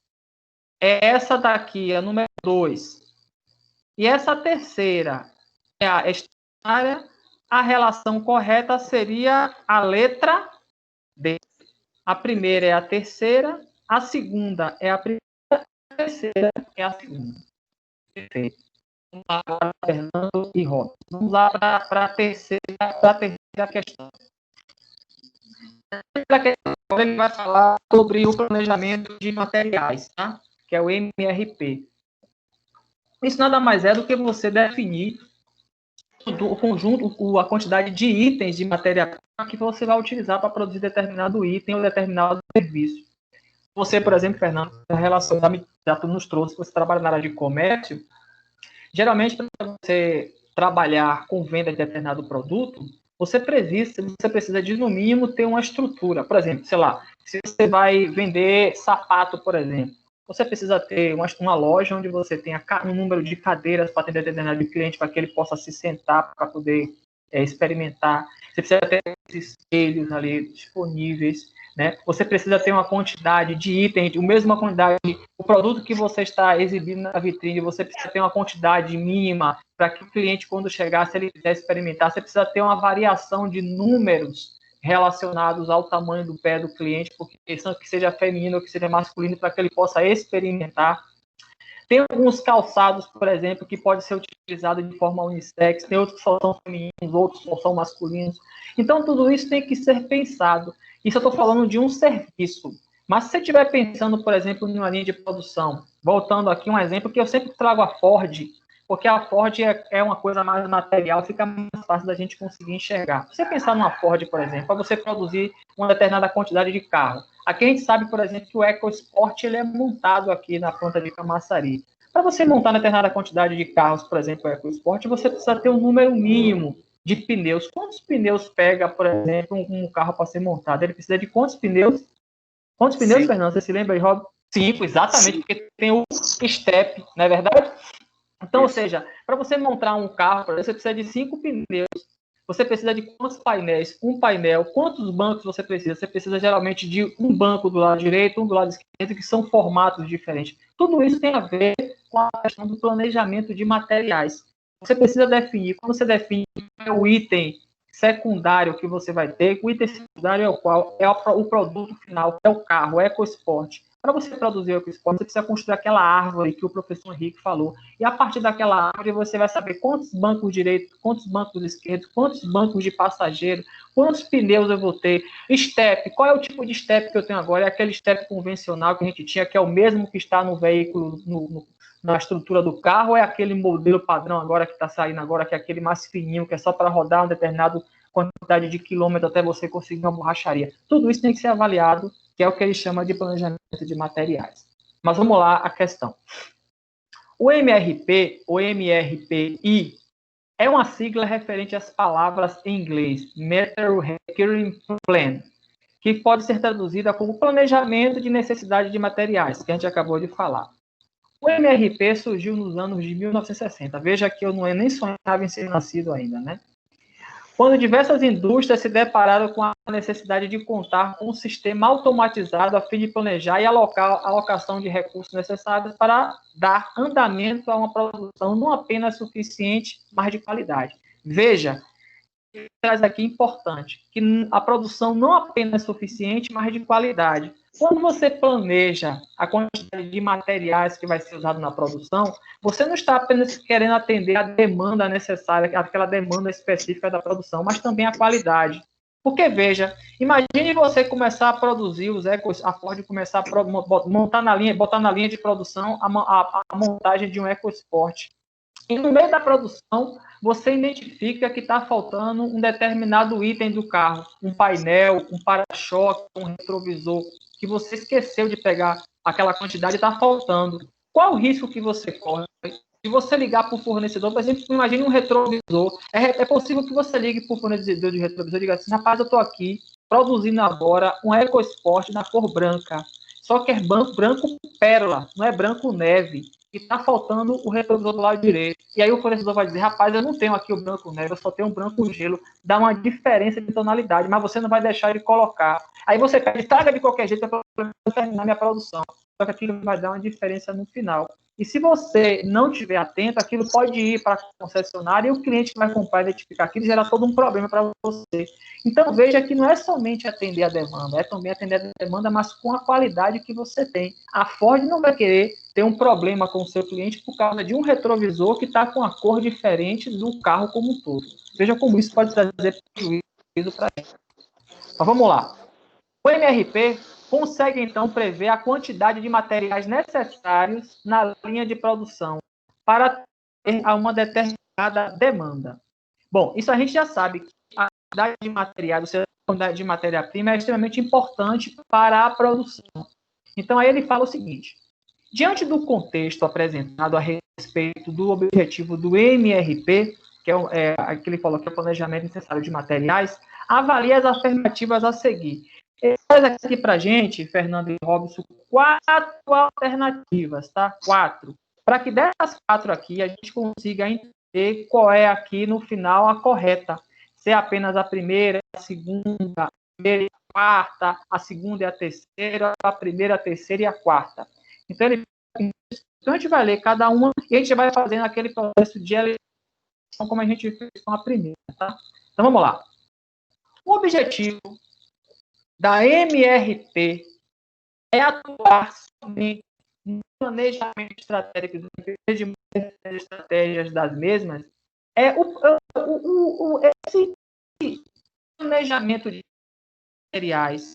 é essa daqui, a número 2, e essa terceira é a estacionária, a relação correta seria a letra D. A primeira é a terceira, a segunda é a primeira, a terceira é a segunda. Perfeito. Vamos lá para Fernando e Rob. Vamos lá para a terceira questão. Agora ele vai falar sobre o planejamento de materiais, tá? Que é o MRP. Isso nada mais é do que você definir o conjunto, a quantidade de itens de matéria que você vai utilizar para produzir determinado item ou determinado serviço. Você, por exemplo, Fernando, já tu nos trouxe, você trabalha na área de comércio, geralmente, para você trabalhar com venda de determinado produto, você precisa de, no mínimo, ter uma estrutura. Por exemplo, sei lá, se você vai vender sapato, por exemplo, você precisa ter uma loja onde você tenha um número de cadeiras para atender determinado cliente, para que ele possa se sentar para poder experimentar. Você precisa ter esses espelhos ali disponíveis, né? Você precisa ter uma quantidade de itens, a mesma quantidade, o produto que você está exibindo na vitrine, você precisa ter uma quantidade mínima para que o cliente, quando chegar, se ele quiser experimentar, você precisa ter uma variação de números relacionados ao tamanho do pé do cliente, porque que seja feminino ou que seja masculino, para que ele possa experimentar. Tem alguns calçados, por exemplo, que pode ser utilizado de forma unissex, tem outros que só são femininos, outros só são masculinos. Então, tudo isso tem que ser pensado. Isso eu estou falando de um serviço. Mas se você estiver pensando, por exemplo, em uma linha de produção, voltando aqui um exemplo que eu sempre trago a Ford, porque a Ford é uma coisa mais material, fica mais fácil da gente conseguir enxergar. Se você pensar numa Ford, por exemplo, para você produzir uma determinada quantidade de carro, aqui a gente sabe, por exemplo, que o EcoSport ele é montado aqui na planta de Camaçari. Para você montar uma determinada quantidade de carros, por exemplo, o EcoSport, você precisa ter um número mínimo de pneus. Quantos pneus pega, por exemplo, um carro para ser montado? Ele precisa de quantos pneus? Quantos pneus, Fernando? Você se lembra aí, Rob? 5, exatamente, porque tem o step, não é verdade? Então, ou seja, para você montar um carro, você precisa de 5 pneus. Você precisa de quantos painéis? Um painel. Quantos bancos você precisa? Você precisa geralmente de um banco do lado direito, um do lado esquerdo, que são formatos diferentes. Tudo isso tem a ver com a questão do planejamento de materiais. Você precisa definir, quando você define o item secundário que você vai ter, o item secundário é o qual? É o produto final, é o carro, é o EcoSport. Para você produzir o EcoSport, você precisa construir aquela árvore que o professor Henrique falou. E a partir daquela árvore, você vai saber quantos bancos direitos, quantos bancos esquerdos, quantos bancos de passageiro, quantos pneus eu vou ter. Step, qual é o tipo de step que eu tenho agora? É aquele step convencional que a gente tinha, que é o mesmo que está no veículo, na estrutura do carro, ou é aquele modelo padrão agora que está saindo agora, que é aquele mais fininho, que é só para rodar uma determinada quantidade de quilômetro até você conseguir uma borracharia. Tudo isso tem que ser avaliado, que é o que ele chama de planejamento de materiais. Mas vamos lá a questão. O MRP, ou MRPI, é uma sigla referente às palavras em inglês, Material Recurring Plan, que pode ser traduzida como planejamento de necessidade de materiais, que a gente acabou de falar. O MRP surgiu nos anos de 1960. Veja que eu nem sonhava em ser nascido ainda, né? Quando diversas indústrias se depararam com a necessidade de contar com um sistema automatizado a fim de planejar e alocar a alocação de recursos necessários para dar andamento a uma produção não apenas suficiente, mas de qualidade. Veja, traz aqui importante, que a produção não apenas é suficiente, mas de qualidade. Quando você planeja a quantidade de materiais que vai ser usado na produção, você não está apenas querendo atender a demanda necessária, aquela demanda específica da produção, mas também a qualidade. Porque, veja, imagine você começar a produzir os ecos, a Ford começar a montar na linha, botar na linha de produção a montagem de um EcoSport. E no meio da produção, você identifica que está faltando um determinado item do carro, um painel, um para-choque, um retrovisor, que você esqueceu de pegar aquela quantidade e está faltando. Qual o risco que você corre? Se você ligar para o fornecedor, por exemplo, imagine um retrovisor. É possível que você ligue para o fornecedor de retrovisor e diga assim, rapaz, eu estou aqui produzindo agora um EcoSport na cor branca. Só que é branco pérola, não é branco neve. E está faltando o retrovisor do lado direito. E aí o fornecedor vai dizer, rapaz, eu não tenho aqui o branco neve, eu só tenho o branco gelo. Dá uma diferença de tonalidade, mas você não vai deixar de colocar. Aí você pede, traga de qualquer jeito para terminar minha produção. Só que aquilo vai dar uma diferença no final. E se você não estiver atento, aquilo pode ir para a concessionária e o cliente que vai comprar identificar aquilo gera todo um problema para você. Então veja que não é somente atender a demanda, é também atender a demanda, mas com a qualidade que você tem. A Ford não vai querer ter um problema com o seu cliente por causa de um retrovisor que está com a cor diferente do carro como um todo. Veja como isso pode trazer prejuízo para ele. Mas vamos lá. O MRP consegue, então, prever a quantidade de materiais necessários na linha de produção para ter uma determinada demanda. Bom, isso a gente já sabe que a quantidade de materiais, a quantidade de matéria-prima é extremamente importante para a produção. Então, aí ele fala o seguinte: diante do contexto apresentado a respeito do objetivo do MRP, que é que ele falou que é o planejamento necessário de materiais, avalie as afirmativas a seguir. Ele traz aqui para a gente, Fernando e Robson, 4 alternativas, tá? 4. Para que dessas 4 aqui a gente consiga entender qual é aqui no final a correta. Se é apenas a primeira, a segunda, a primeira e a quarta, a segunda e a terceira, a primeira, a terceira e a quarta. Então, a gente vai ler cada uma e a gente vai fazendo aquele processo de eleição como a gente fez com a primeira, tá? Então, vamos lá. O objetivo da MRP é atuar somente no planejamento estratégico de estratégias das mesmas. Esse planejamento de materiais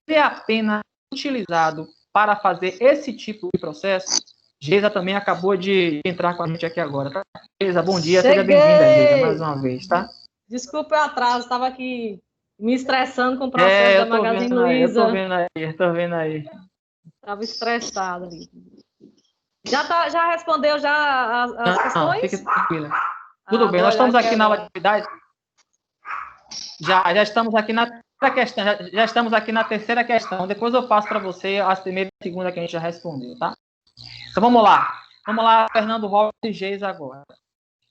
é apenas utilizado para fazer esse tipo de processo. Geisa também acabou de entrar com a gente aqui agora, tá? Geisa, bom dia, seja bem-vinda, Geisa, mais uma vez, tá? Desculpa o atraso, estava aqui me estressando com o processo da Magazine Luiza. Eu tô vendo aí. Estava estressada ali. Já respondeu já as questões? Fique tranquila. Tudo bem, nós estamos aqui na aula de atividade. Já estamos aqui na questão, já estamos aqui na terceira questão. Depois eu passo para você a primeira e a segunda que a gente já respondeu, tá? Então vamos lá. Vamos lá, Fernando, Robson e Geisa agora.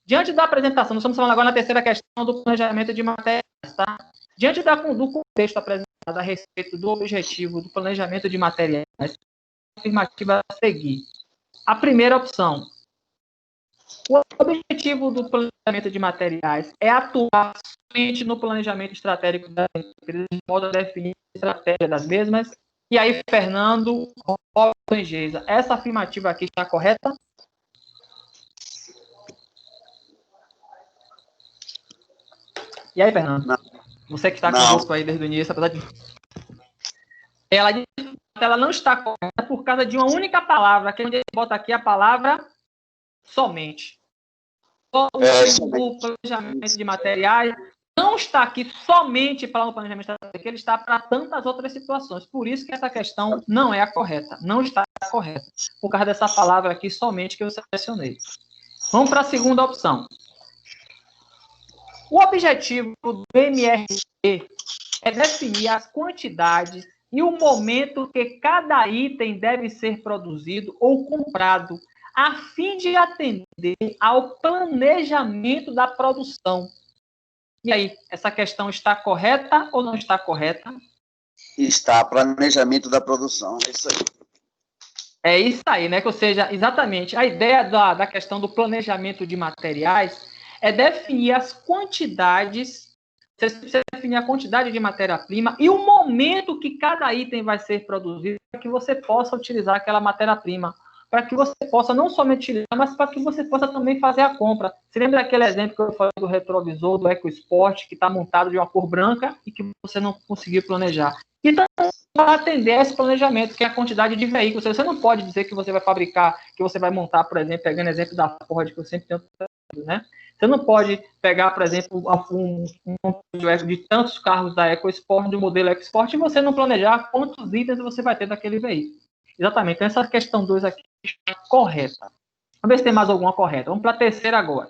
Diante da apresentação, nós estamos falando agora na terceira questão do planejamento de matérias, tá? Diante do contexto apresentado a respeito do objetivo do planejamento de materiais, a afirmativa a seguir. A primeira opção. O objetivo do planejamento de materiais é atuar somente no planejamento estratégico das empresas, de modo a definir a estratégia das mesmas. E aí, Fernando, Robson e Geisa, essa afirmativa aqui está correta? E aí, Fernando? Não. Você que está conosco aí desde o início, apesar de... Ela não está correta por causa de uma única palavra, que a gente bota aqui a palavra somente. O planejamento de materiais não está aqui somente para o planejamento estratégico, ele está para tantas outras situações. Por isso que essa questão não é a correta, não está correta, por causa dessa palavra aqui somente que eu selecionei. Vamos para a segunda opção. O objetivo do MRP é definir as quantidades e o momento que cada item deve ser produzido ou comprado, a fim de atender ao planejamento da produção. E aí, essa questão está correta ou não está correta? Está, planejamento da produção, é isso aí. É isso aí, né? Ou seja, exatamente, a ideia da questão do planejamento de materiais é definir as quantidades, você precisa definir a quantidade de matéria-prima e o momento que cada item vai ser produzido para que você possa utilizar aquela matéria-prima, para que você possa não somente utilizar, mas para que você possa também fazer a compra. Você lembra daquele exemplo que eu falei do retrovisor, do EcoSport, que está montado de uma cor branca e que você não conseguiu planejar? Então, para atender a esse planejamento, que é a quantidade de veículos. Você não pode dizer que você vai fabricar, que você vai montar, por exemplo, pegando exemplo da Ford, que eu sempre tenho, né? Você não pode pegar, por exemplo, um de tantos carros da EcoSport, do modelo EcoSport, e você não planejar quantos itens você vai ter daquele veículo. Exatamente. Então, essa questão 2 aqui está correta. Vamos ver se tem mais alguma correta. Vamos para a terceira agora.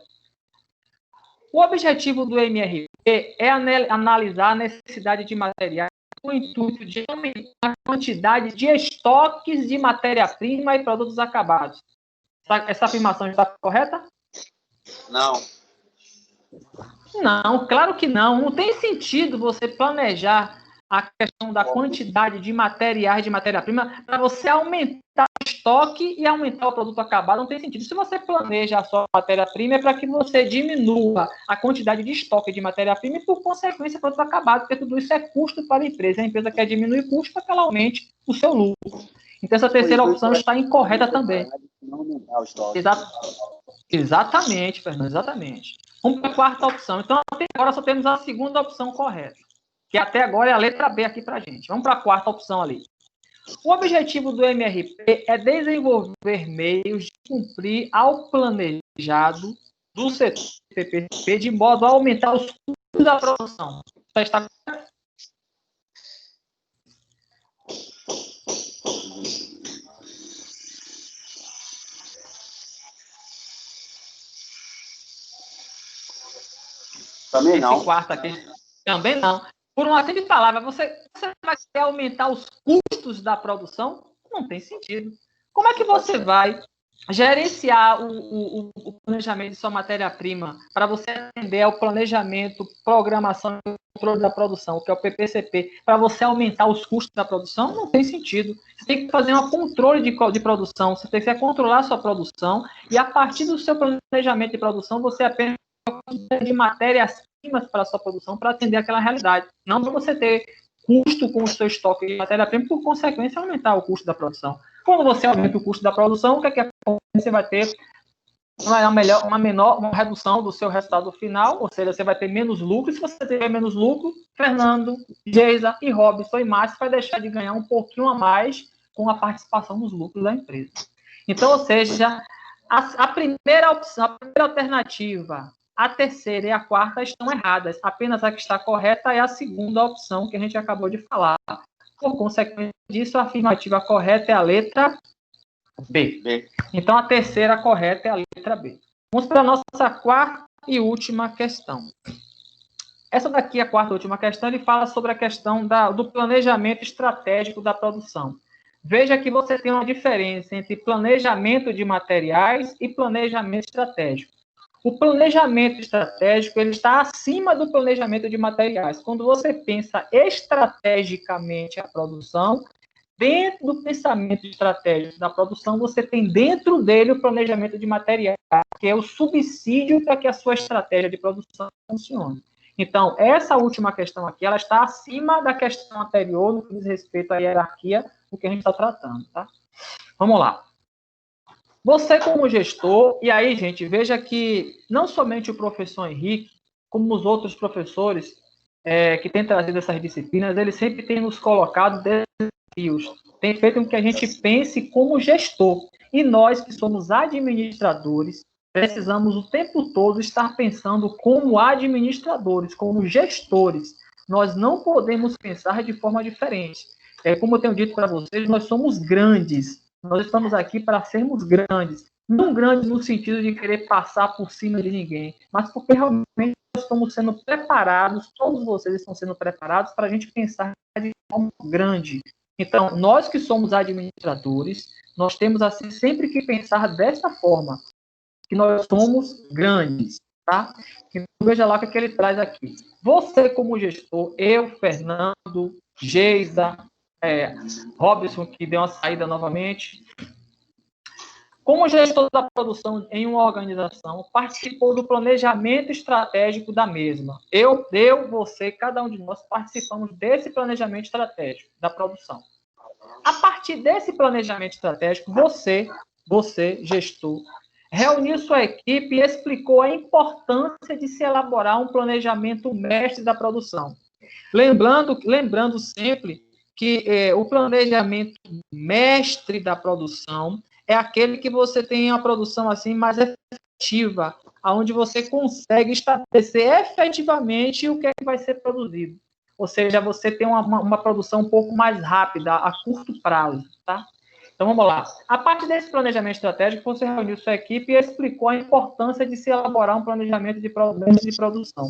O objetivo do MRP é analisar a necessidade de materiais com o intuito de aumentar a quantidade de estoques de matéria-prima e produtos acabados. Essa afirmação está correta? Não. Não, claro que não. Não tem sentido você planejar a questão da quantidade de materiais, de matéria-prima, para você aumentar o estoque e aumentar o produto acabado. Não tem sentido. Se você planeja a sua matéria-prima, é para que você diminua a quantidade de estoque de matéria-prima e, por consequência, o produto acabado, porque tudo isso é custo para a empresa. A empresa quer diminuir o custo para que ela aumente o seu lucro. Então, essa terceira opção está incorreta também. Exatamente, Fernando, exatamente. Vamos para a quarta opção. Então, até agora só temos a segunda opção correta, que até agora é a letra B aqui para a gente. Vamos para a quarta opção ali. O objetivo do MRP é desenvolver meios de cumprir ao planejado do setor PPP de modo a aumentar os custos da produção. Está correto? Também não. Esse quarto aqui também não. Por uma simples palavra, você vai querer aumentar os custos da produção? Não tem sentido. Como é que você vai gerenciar o planejamento de sua matéria-prima para você atender ao planejamento, programação e controle da produção, que é o PPCP, para você aumentar os custos da produção? Não tem sentido. Você tem que fazer um controle de produção, você tem que controlar a sua produção e, a partir do seu planejamento de produção, você apenas de matérias-primas para a sua produção para atender aquela realidade. Não para você ter custo com o seu estoque de matéria-prima, por consequência, aumentar o custo da produção. Quando você aumenta o custo da produção, o que é que você vai ter? Uma redução do seu resultado final, ou seja, você vai ter menos lucro. Se você tiver menos lucro, Fernando, Geisa e Robson e Márcio vai deixar de ganhar um pouquinho a mais com a participação nos lucros da empresa. Então, ou seja, a primeira opção, a primeira alternativa, a terceira e a quarta estão erradas. Apenas a que está correta é a segunda opção que a gente acabou de falar. Por consequência disso, a afirmativa correta é a letra B. Então, a terceira correta é a letra B. Vamos para a nossa quarta e última questão. Essa daqui, a quarta e última questão, ele fala sobre a questão do planejamento estratégico da produção. Veja que você tem uma diferença entre planejamento de materiais e planejamento estratégico. O planejamento estratégico ele está acima do planejamento de materiais. Quando você pensa estrategicamente a produção, dentro do pensamento estratégico da produção, você tem dentro dele o planejamento de materiais, que é o subsídio para que a sua estratégia de produção funcione. Então, essa última questão aqui, ela está acima da questão anterior, no que diz respeito à hierarquia, do que a gente está tratando, tá? Vamos lá. Você como gestor, e aí, gente, veja que não somente o professor Henrique, como os outros professores que têm trazido essas disciplinas, eles sempre têm nos colocado desafios, tem feito com que a gente pense como gestor. E nós, que somos administradores, precisamos o tempo todo estar pensando como administradores, como gestores. Nós não podemos pensar de forma diferente. Como eu tenho dito para vocês, nós somos grandes. Nós estamos aqui para sermos grandes. Não grandes no sentido de querer passar por cima de ninguém, mas porque realmente nós estamos sendo preparados, todos vocês estão sendo preparados para a gente pensar de forma grande. Então, nós que somos administradores, nós temos assim sempre que pensar dessa forma, que nós somos grandes, tá? Então, veja lá o que ele traz aqui. Você como gestor, eu, Fernando, Geisa, Robson, que deu uma saída novamente, como gestor da produção em uma organização, participou do planejamento estratégico da mesma. Eu, você, cada um de nós participamos desse planejamento estratégico da produção. A partir desse planejamento estratégico, você, gestor, reuniu sua equipe e explicou a importância de se elaborar um planejamento mestre da produção. Lembrando sempre que o planejamento mestre da produção é aquele que você tem uma produção assim mais efetiva, onde você consegue estabelecer efetivamente o que é que vai ser produzido. Ou seja, você tem uma produção um pouco mais rápida, a curto prazo, tá? Então, vamos lá. A partir desse planejamento estratégico, você reuniu sua equipe e explicou a importância de se elaborar um planejamento de produção,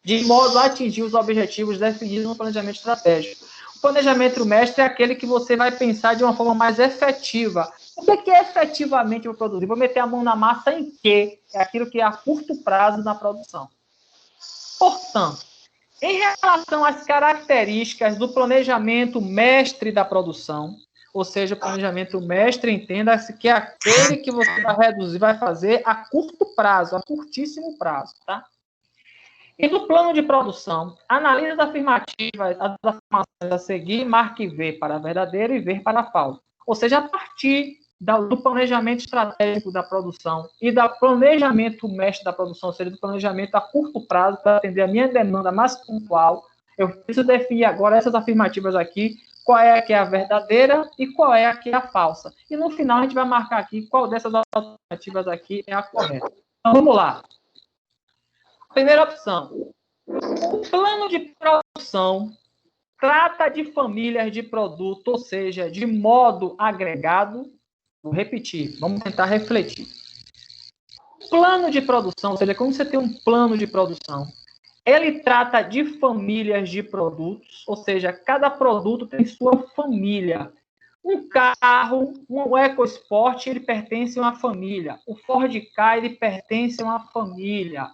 de modo a atingir os objetivos definidos no planejamento estratégico. O planejamento mestre é aquele que você vai pensar de uma forma mais efetiva. O que é efetivamente eu vou produzir? Vou meter a mão na massa em quê? É aquilo que é a curto prazo na produção. Portanto, em relação às características do planejamento mestre da produção, ou seja, o planejamento mestre, entenda-se que é aquele que você vai reduzir, vai fazer a curto prazo, a curtíssimo prazo, tá? E no plano de produção, analise as afirmativas, as afirmações a seguir, marque V para a verdadeira e V para a falsa. Ou seja, a partir do planejamento estratégico da produção e do planejamento mestre da produção, ou seja, do planejamento a curto prazo para atender a minha demanda mais pontual, eu preciso definir agora essas afirmativas aqui, qual é a que é a verdadeira e qual é a que é a falsa. E no final a gente vai marcar aqui qual dessas alternativas aqui é a correta. Então vamos lá. Primeira opção. O plano de produção trata de famílias de produto, ou seja, de modo agregado. Vou repetir, vamos tentar refletir. Plano de produção, ou seja, quando você tem um plano de produção, ele trata de famílias de produtos, ou seja, cada produto tem sua família. Um carro, um EcoSport, ele pertence a uma família. O Ford Ka, ele pertence a uma família.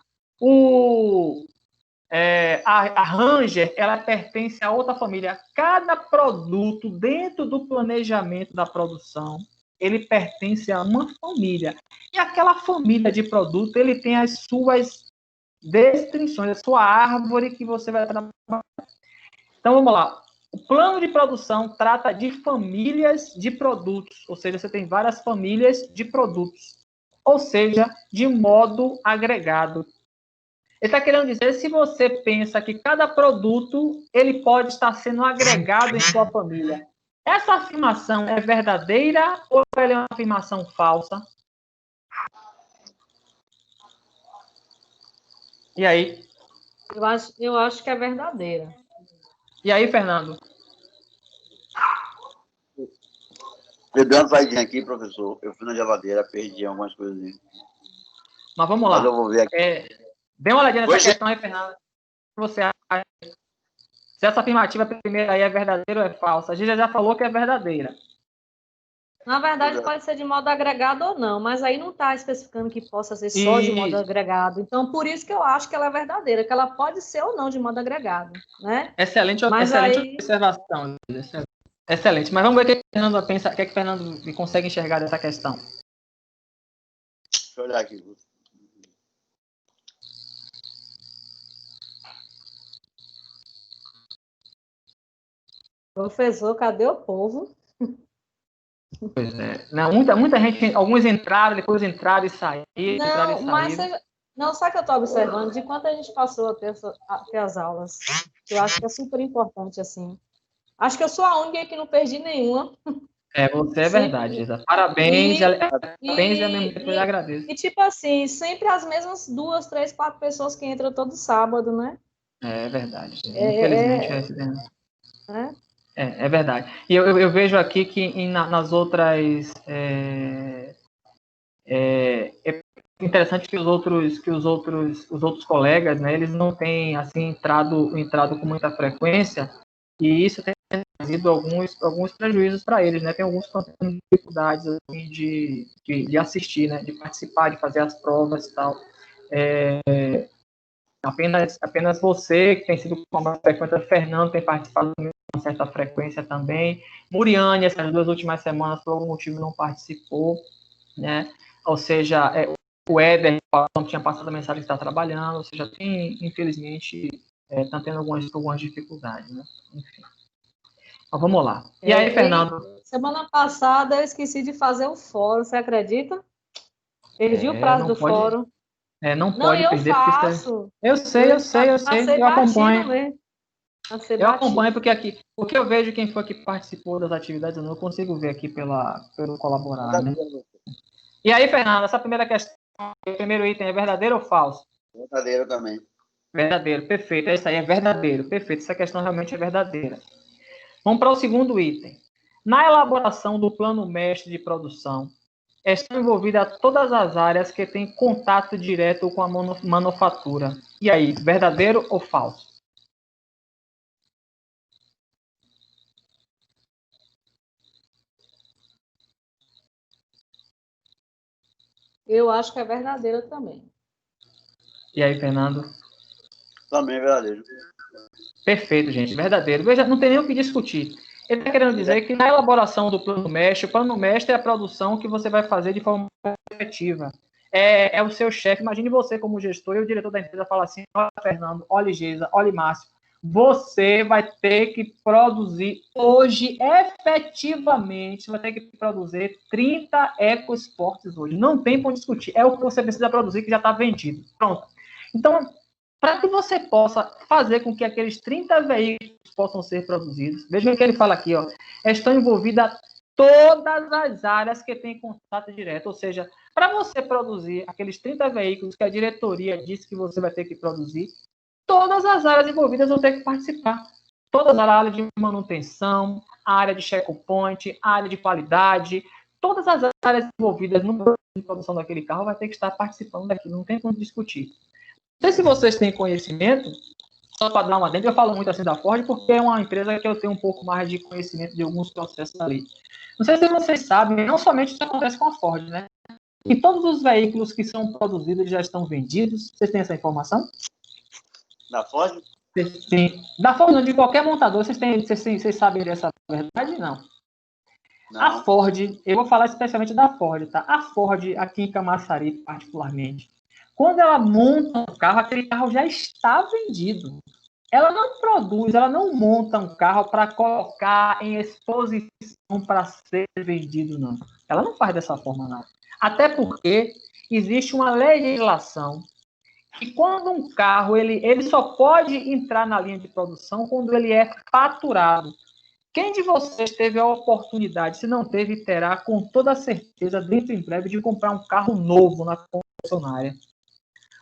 A Ranger, ela pertence a outra família. Cada produto dentro do planejamento da produção, ele pertence a uma família. E aquela família de produto, ele tem as suas descrições, a sua árvore que você vai trabalhar. Então, vamos lá. O plano de produção trata de famílias de produtos, ou seja, você tem várias famílias de produtos, ou seja, de modo agregado. Ele está querendo dizer, se você pensa que cada produto ele pode estar sendo agregado em sua família, essa afirmação é verdadeira ou ela é uma afirmação falsa? E aí? Eu acho que é verdadeira. E aí, Fernando? Bebi uma saidinha aqui, professor. Eu fui na geladeira, perdi algumas coisinhas. Mas vamos lá. Mas eu vou ver aqui. Dê uma olhadinha nessa questão aí, Fernando. O que você acha? Se essa afirmativa primeira aí é verdadeira ou é falsa? A gente já falou que é verdadeira. Na verdade, pode ser de modo agregado ou não, mas aí não está especificando que possa ser só de modo agregado. Então, por isso que eu acho que ela é verdadeira, que ela pode ser ou não de modo agregado, né? Excelente observação. Excelente. Mas vamos ver o que o Fernando pensa, o que o Fernando consegue enxergar dessa questão. Deixa eu olhar aqui. Professor, cadê o povo? Pois é. Não, muita gente, alguns entraram, depois entraram e saíram. Não, mas não, sabe que eu estou observando de quanto a gente passou a ter as aulas. Eu acho que é super importante, assim. Acho que eu sou a única que não perdi nenhuma. Você é verdade, Isa. Parabéns, parabéns e a minha depois agradeço. E tipo assim, sempre as mesmas 2, 3, 4 pessoas que entram todo sábado, né? É verdade. Infelizmente é assim. É verdade. E eu vejo aqui que nas outras interessante que os outros colegas, né, eles não têm assim entrado com muita frequência, e isso tem trazido alguns prejuízos para eles, né? Tem alguns que estão tendo dificuldades assim, de assistir, né, de participar, de fazer as provas e tal. Apenas você, que tem sido com mais frequência, Fernando tem participado com certa frequência também. Muriane, essas 2 últimas semanas, por algum motivo, não participou, né? Ou seja, o Éder não tinha passado a mensagem que está trabalhando, ou seja, tem, infelizmente, está tendo algumas dificuldades, né? Enfim. Então, vamos lá. E aí, Fernando? Semana passada eu esqueci de fazer o fórum, você acredita? Perdi o prazo do fórum. Não pode perder. Faço. Eu sei. Eu acompanho. Eu acompanho porque aqui, porque eu vejo quem foi que participou das atividades, eu não consigo ver aqui pelo colaborar, né? E aí, Fernando, essa primeira questão, o primeiro item é verdadeiro ou falso? Verdadeiro também. Verdadeiro, perfeito. Essa aí é verdadeiro, perfeito. Essa questão realmente é verdadeira. Vamos para o segundo item. Na elaboração do plano mestre de produção, estão envolvidas todas as áreas que têm contato direto com a manufatura. E aí, verdadeiro ou falso? Eu acho que é verdadeiro também. E aí, Fernando? Também é verdadeiro. Perfeito, gente. Verdadeiro. Veja, não tem nem o que discutir. Ele está querendo dizer que na elaboração do plano mestre, o plano mestre é a produção que você vai fazer de forma efetiva. É o seu chefe. Imagine você como gestor e o diretor da empresa fala assim: olha, Fernando, olha, Geisa, olha, Márcio, você vai ter que produzir hoje, efetivamente, vai ter que produzir 30 EcoSports hoje. Não tem para discutir. É o que você precisa produzir que já está vendido. Pronto. Então, para que você possa fazer com que aqueles 30 veículos possam ser produzidos, veja o que ele fala aqui, ó, estão envolvidas todas as áreas que têm contato direto, ou seja, para você produzir aqueles 30 veículos que a diretoria disse que você vai ter que produzir, todas as áreas envolvidas vão ter que participar. Todas as áreas de manutenção, a área de checkpoint, a área de qualidade, todas as áreas envolvidas no processo de produção daquele carro vai ter que estar participando daquilo, não tem como discutir. Não sei se vocês têm conhecimento, só para dar uma adendo, eu falo muito assim da Ford, porque é uma empresa que eu tenho um pouco mais de conhecimento de alguns processos ali. Não sei se vocês sabem, não somente isso acontece com a Ford, né? E todos os veículos que são produzidos já estão vendidos. Vocês têm essa informação? Da Ford? Sim. Da Ford, não, de qualquer montador, vocês sabem dessa verdade? Não. A Ford, eu vou falar especialmente da Ford, tá? A Ford, aqui em Camaçari, particularmente, quando ela monta um carro, aquele carro já está vendido. Ela não produz, ela não monta um carro para colocar em exposição para ser vendido, não. Ela não faz dessa forma, não. Até porque existe uma legislação que quando um carro ele só pode entrar na linha de produção quando ele é faturado. Quem de vocês teve a oportunidade, se não teve, terá com toda certeza, dentro em breve, de comprar um carro novo na concessionária?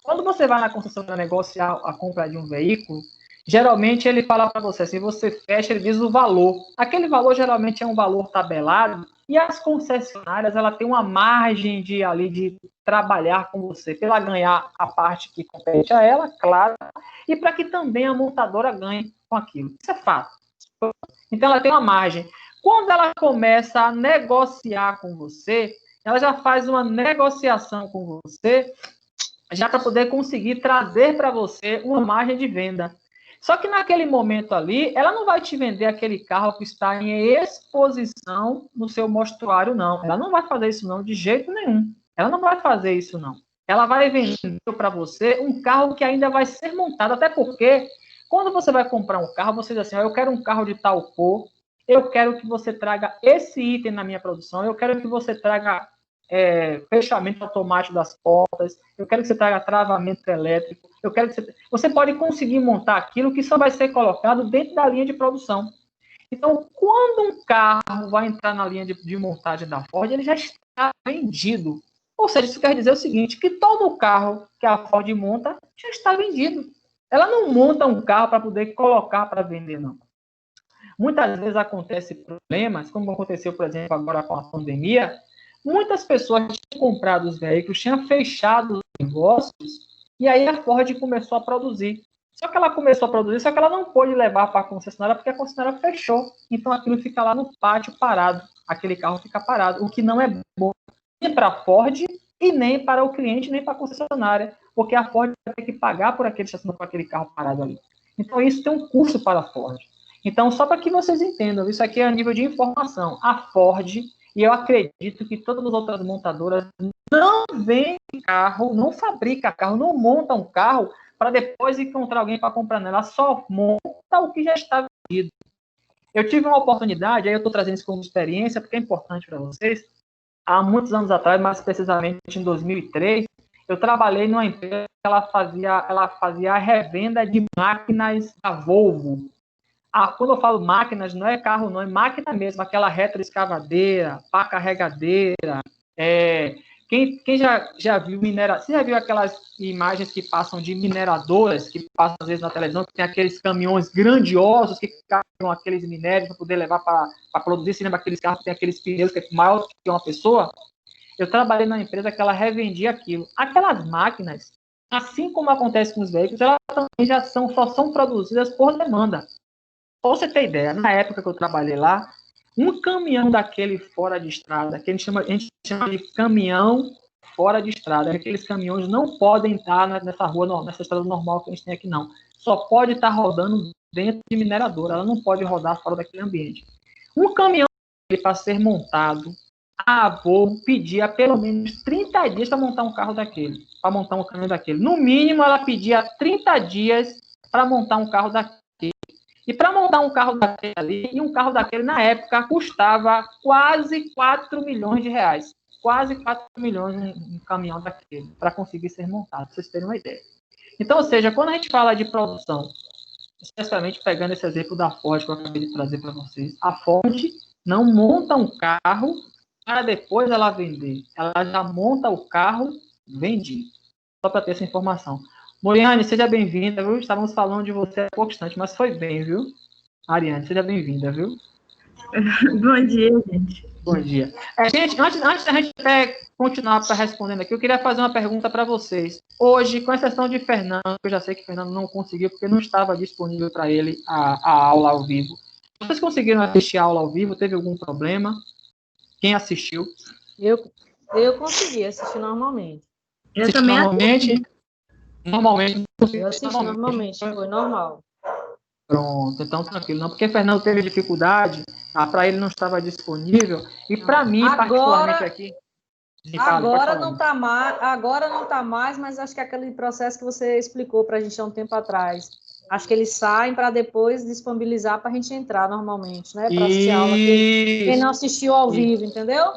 Quando você vai na concessionária negociar a compra de um veículo, geralmente ele fala para você, se você fecha, ele diz o valor. Aquele valor geralmente é um valor tabelado e as concessionárias ela tem uma margem de trabalhar com você, para ela ganhar a parte que compete a ela, claro, e para que também a montadora ganhe com aquilo. Isso é fato. Então ela tem uma margem. Quando ela começa a negociar com você, ela já faz uma negociação com você já para poder conseguir trazer para você uma margem de venda. Só que naquele momento ali, ela não vai te vender aquele carro que está em exposição no seu mostruário, não. Ela não vai fazer isso, não, de jeito nenhum. Ela não vai fazer isso, não. Ela vai vender para você um carro que ainda vai ser montado, até porque quando você vai comprar um carro, você diz assim, eu quero um carro de tal cor, eu quero que você traga esse item na minha produção, eu quero que você traga fechamento automático das portas, eu quero que você traga travamento elétrico, eu quero que você pode conseguir montar aquilo que só vai ser colocado dentro da linha de produção. Então, quando um carro vai entrar na linha de montagem da Ford, ele já está vendido. Ou seja, isso quer dizer o seguinte, que todo carro que a Ford monta já está vendido. Ela não monta um carro para poder colocar para vender, não. Muitas vezes acontecem problemas, como aconteceu, por exemplo, agora com a pandemia, Muitas pessoas tinham comprado os veículos, tinham fechado os negócios, e aí a Ford começou a produzir. Só que ela começou a produzir, só que ela não pôde levar para a concessionária, porque a concessionária fechou. Então aquilo fica lá no pátio parado, aquele carro fica parado, o que não é bom nem para a Ford e nem para o cliente, nem para a concessionária, porque a Ford vai ter que pagar por aquele estacionamento com aquele carro parado ali. Então isso tem um custo para a Ford. Então, só para que vocês entendam, isso aqui é a nível de informação. A Ford, e eu acredito que todas as outras montadoras não vendem carro, não fabrica carro, não monta um carro para depois encontrar alguém para comprar nela. Ela só monta o que já está vendido. Eu tive uma oportunidade, aí eu estou trazendo isso como experiência, porque é importante para vocês. Há muitos anos atrás, mais precisamente em 2003, eu trabalhei numa empresa que ela fazia a revenda de máquinas da Volvo. Quando eu falo máquinas, não é carro, não, é máquina mesmo, aquela retroescavadeira, pá carregadeira. Quem já viu mineração? Você já viu aquelas imagens que passam de mineradoras, que passam às vezes na televisão, que tem aqueles caminhões grandiosos que carregam aqueles minérios para poder levar para produzir? Você lembra aqueles carros que tem aqueles pneus que é maior que uma pessoa? Eu trabalhei na empresa que ela revendia aquilo. Aquelas máquinas, assim como acontece com os veículos, elas também só são produzidas por demanda. Pra você ter ideia, na época que eu trabalhei lá, um caminhão daquele fora de estrada, que a gente chama de caminhão fora de estrada, aqueles caminhões não podem estar nessa rua, nessa estrada normal que a gente tem aqui, não. Só pode estar rodando dentro de mineradora, ela não pode rodar fora daquele ambiente. Um caminhão para ser montado, a Volvo pedia pelo menos 30 dias para montar um carro daquele, para montar um caminhão daquele. No mínimo, ela pedia 30 dias para montar um carro daquele. E para montar um carro daquele ali, e um carro daquele na época custava quase 4 milhões de reais. Quase 4 milhões um caminhão daquele, para conseguir ser montado, para vocês terem uma ideia. Então, ou seja, quando a gente fala de produção, especialmente pegando esse exemplo da Ford que eu acabei de trazer para vocês, a Ford não monta um carro para depois ela vender. Ela já monta o carro vendido. Só para ter essa informação. Moriane, seja bem-vinda, viu? Estávamos falando de você há pouco instante, mas foi bem, viu? Ariane, seja bem-vinda, viu? Bom dia, gente. Bom dia. Gente, antes da gente continuar respondendo aqui, eu queria fazer uma pergunta para vocês. Hoje, com exceção de Fernando, eu já sei que Fernando não conseguiu, porque não estava disponível para ele a aula ao vivo. Vocês conseguiram assistir a aula ao vivo? Teve algum problema? Quem assistiu? Eu consegui assistir normalmente. Eu também Normalmente, Eu assisti normalmente, foi normal. Pronto, então tranquilo. Não, porque Fernando teve dificuldade, para ele não estava disponível, e para mim, particularmente aqui... Agora não está mais, mas acho que é aquele processo que você explicou para a gente há um tempo atrás. Acho que eles saem para depois disponibilizar para a gente entrar normalmente, né? Para assistir a aula. Quem não assistiu ao vivo, entendeu?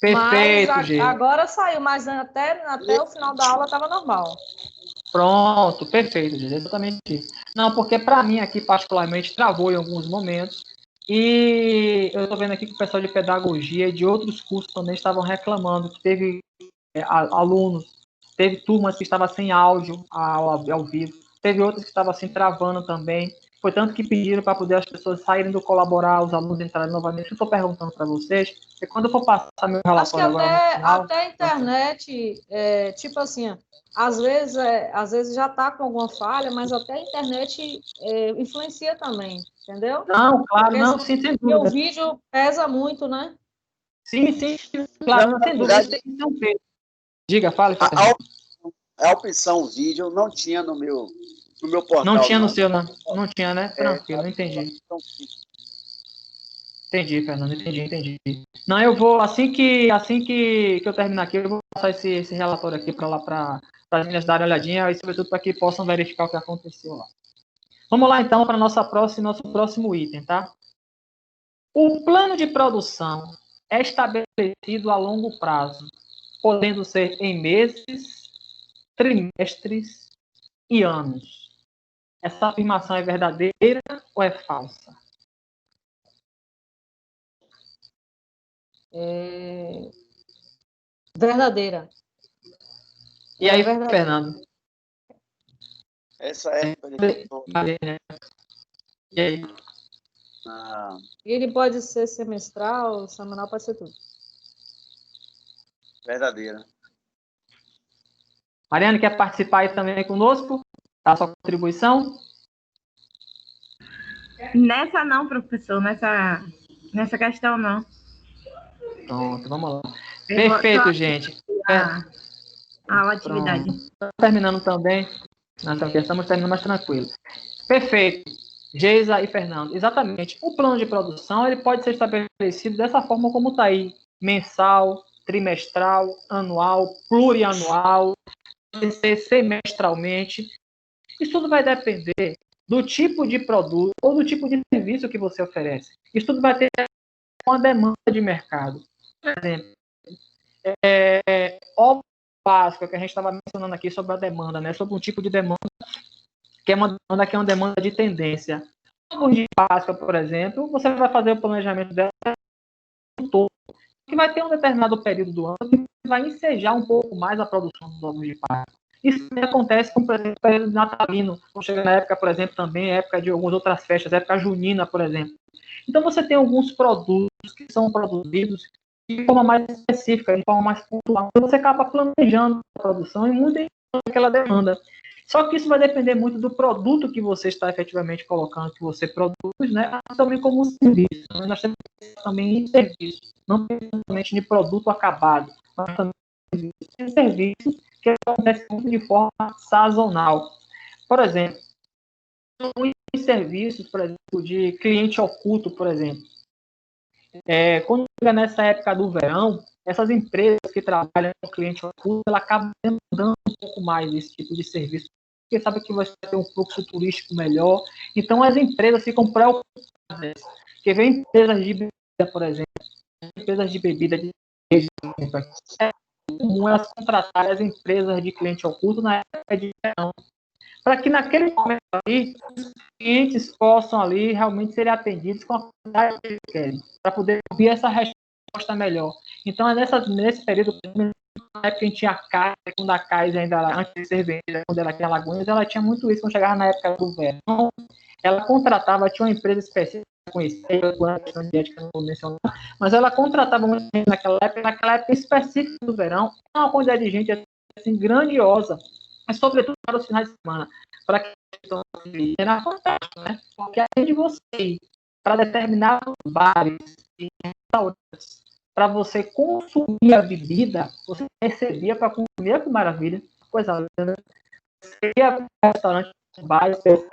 Perfeito, mas gente. Agora saiu, mas até o final da aula estava normal. Pronto, perfeito, gente. Exatamente isso. Não, porque para mim aqui, particularmente, travou em alguns momentos. E eu estou vendo aqui que o pessoal de pedagogia e de outros cursos também estavam reclamando que teve alunos, teve turmas que estavam sem áudio ao vivo, teve outras que estavam assim travando também. Foi tanto que pediram para poder as pessoas saírem do colaborar, os alunos entrarem novamente. Eu estou perguntando para vocês, porque quando eu for passar meu relatório agora no final... Até a internet, tipo assim, às vezes já está com alguma falha, mas até a internet influencia também, entendeu? Não, claro, porque não, sim, sem dúvida. o vídeo pesa muito, né? Sim, claro, sem dúvida. Diga, fale. A opção vídeo não tinha no meu portal. Não tinha no seu, não tinha, né? Tranquilo, entendi. Entendi, Fernando, entendi. Não, eu vou, assim que eu terminar aqui, eu vou passar esse relatório aqui para lá, para as meninas darem uma olhadinha, e sobretudo para que possam verificar o que aconteceu lá. Vamos lá, então, para nosso próximo item, tá? O plano de produção é estabelecido a longo prazo, podendo ser em meses, trimestres e anos. Essa afirmação é verdadeira ou é falsa? Verdadeira. E aí, Fernando? Essa é. E aí? Ele pode ser semestral, semanal, pode ser tudo. Verdadeira. Mariane, quer participar aí também conosco? Dá sua contribuição? Nessa não, professor, nessa questão não. Pronto, vamos lá. Eu Perfeito, só gente. a aula atividade. Pronto. Terminando também. Nessa questão, estamos terminando mais tranquilo. Perfeito. Geisa e Fernando. Exatamente. O plano de produção ele pode ser estabelecido dessa forma como está aí. Mensal, trimestral, anual, plurianual, pode ser semestralmente. Isso tudo vai depender do tipo de produto ou do tipo de serviço que você oferece. Isso tudo vai ter uma demanda de mercado. Por exemplo, óbvio básico que a gente estava mencionando aqui sobre a demanda, né? Sobre um tipo de demanda que é uma demanda de tendência. Ovos de Páscoa, por exemplo, você vai fazer o planejamento dela todo, que vai ter um determinado período do ano que vai ensejar um pouco mais a produção dos ovos de Páscoa. Isso acontece com, por exemplo, o período natalino, quando chega na época, por exemplo, também época de algumas outras festas, época junina, por exemplo. Então, você tem alguns produtos que são produzidos de forma mais específica, de forma mais pontual. Então, você acaba planejando a produção e muito aquela demanda. Só que isso vai depender muito do produto que você está efetivamente colocando, que você produz, né? Também como serviço. Nós temos também em serviço, não somente de produto acabado, mas também de serviço que acontece muito de forma sazonal. Por exemplo, em serviços, por exemplo, de cliente oculto, por exemplo. Quando chega nessa época do verão, essas empresas que trabalham com cliente oculto, ela acaba demandando um pouco mais desse tipo de serviço, porque sabe que vai ter um fluxo turístico melhor. Então, as empresas ficam preocupadas. Porque vem empresas de bebida, por exemplo, empresas de bebida, é comum elas contratarem as empresas de cliente oculto na época de verão, para que naquele momento ali, os clientes possam ali realmente serem atendidos com a qualidade que eles querem, para poder ouvir essa resposta melhor. Então, é nesse período, na época que a gente tinha a CAIS, quando a CAIS ainda era, antes de ser vendida, quando ela tinha Lagoinhas, ela tinha muito isso, quando chegava na época do verão, ela contratava, tinha uma empresa específica, conhecida, por uma questão de ética, não vou mencionar, mas ela contratava muito gente naquela época específica do verão, uma quantidade de gente assim, grandiosa, mas sobretudo para os finais de semana, para que era fantástico, né? Porque além de você ir para determinados bares e restaurantes, para você consumir a bebida, você recebia para consumir, que maravilha, coisa linda, você ia para um restaurante, bares, você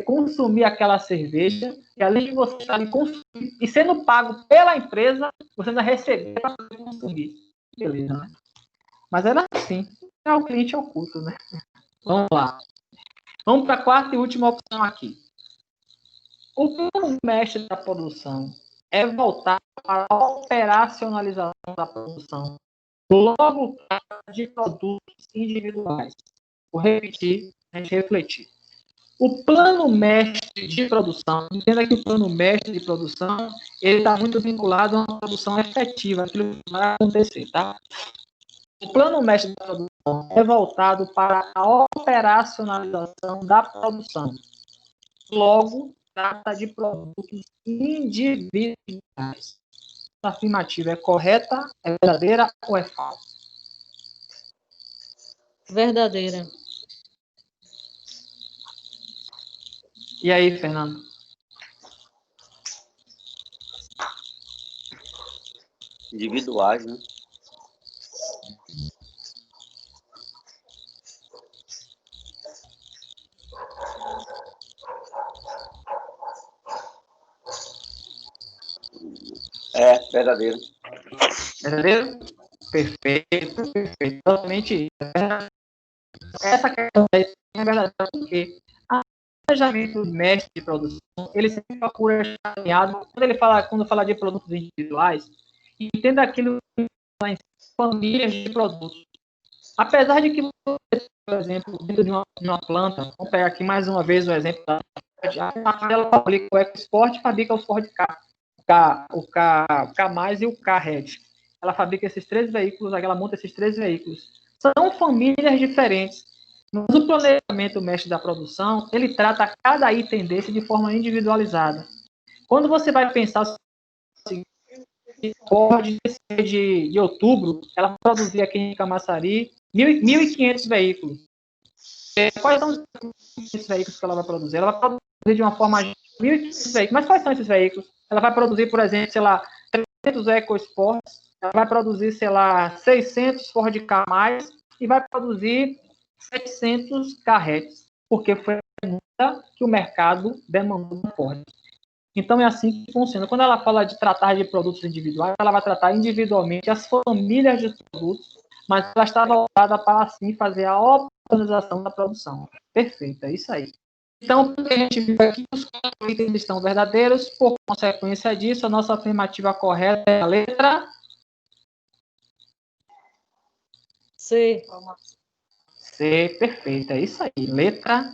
consumir aquela cerveja, e além de você estar ali consumindo, e sendo pago pela empresa, você ainda recebia para consumir. Beleza, né? Mas era assim, é o cliente oculto, né? Vamos lá. Vamos para a quarta e última opção aqui. O plano mestre da produção é voltar para a operacionalização da produção, logo de produtos individuais. Vou repetir, a gente refletir. O plano mestre de produção, entenda que o plano mestre de produção, ele está muito vinculado a uma produção efetiva, aquilo que vai acontecer, tá? O plano mestre da produção é voltado para a operacionalização da produção. Logo, trata de produtos individuais. A afirmativa é correta, é verdadeira ou é falsa? Verdadeira. E aí, Fernando? Individuais, né? Verdadeiro. Verdadeiro? Perfeito, perfeito. Totalmente isso. Essa questão é verdadeira porque o planejamento do mestre de produção, ele sempre procura estar alinhado. Quando fala de produtos individuais, entenda aquilo que fala em famílias de produtos. Apesar de que, por exemplo, dentro de uma planta, vamos pegar aqui mais uma vez o exemplo da ela fabrica o EcoSport, fabrica os Ford K, o K+, e o K-Red. Ela fabrica esses 3 veículos, ela monta esses 3 veículos. São famílias diferentes. Mas o planejamento mestre da produção, ele trata cada item desse de forma individualizada. Quando você vai pensar Ford, nesse mês de outubro, ela vai produzir aqui em Camaçari 1.500 veículos. Quais são os veículos que ela vai produzir? Ela vai produzir de uma forma 1.500 veículos. Mas quais são esses veículos? Ela vai produzir, por exemplo, sei lá, 300 EcoSports, ela vai produzir, sei lá, 600 Ford Ka+, e vai produzir 700 carretes, porque foi a demanda que o mercado demandou da Ford. Então, é assim que funciona. Quando ela fala de tratar de produtos individuais, ela vai tratar individualmente as famílias de produtos, mas ela está voltada para, assim, fazer a optimização da produção. Perfeito, é isso aí. Então, a gente viu aqui, os itens estão verdadeiros. Por consequência disso, a nossa afirmativa correta é a letra C. C. Perfeito, é isso aí. Letra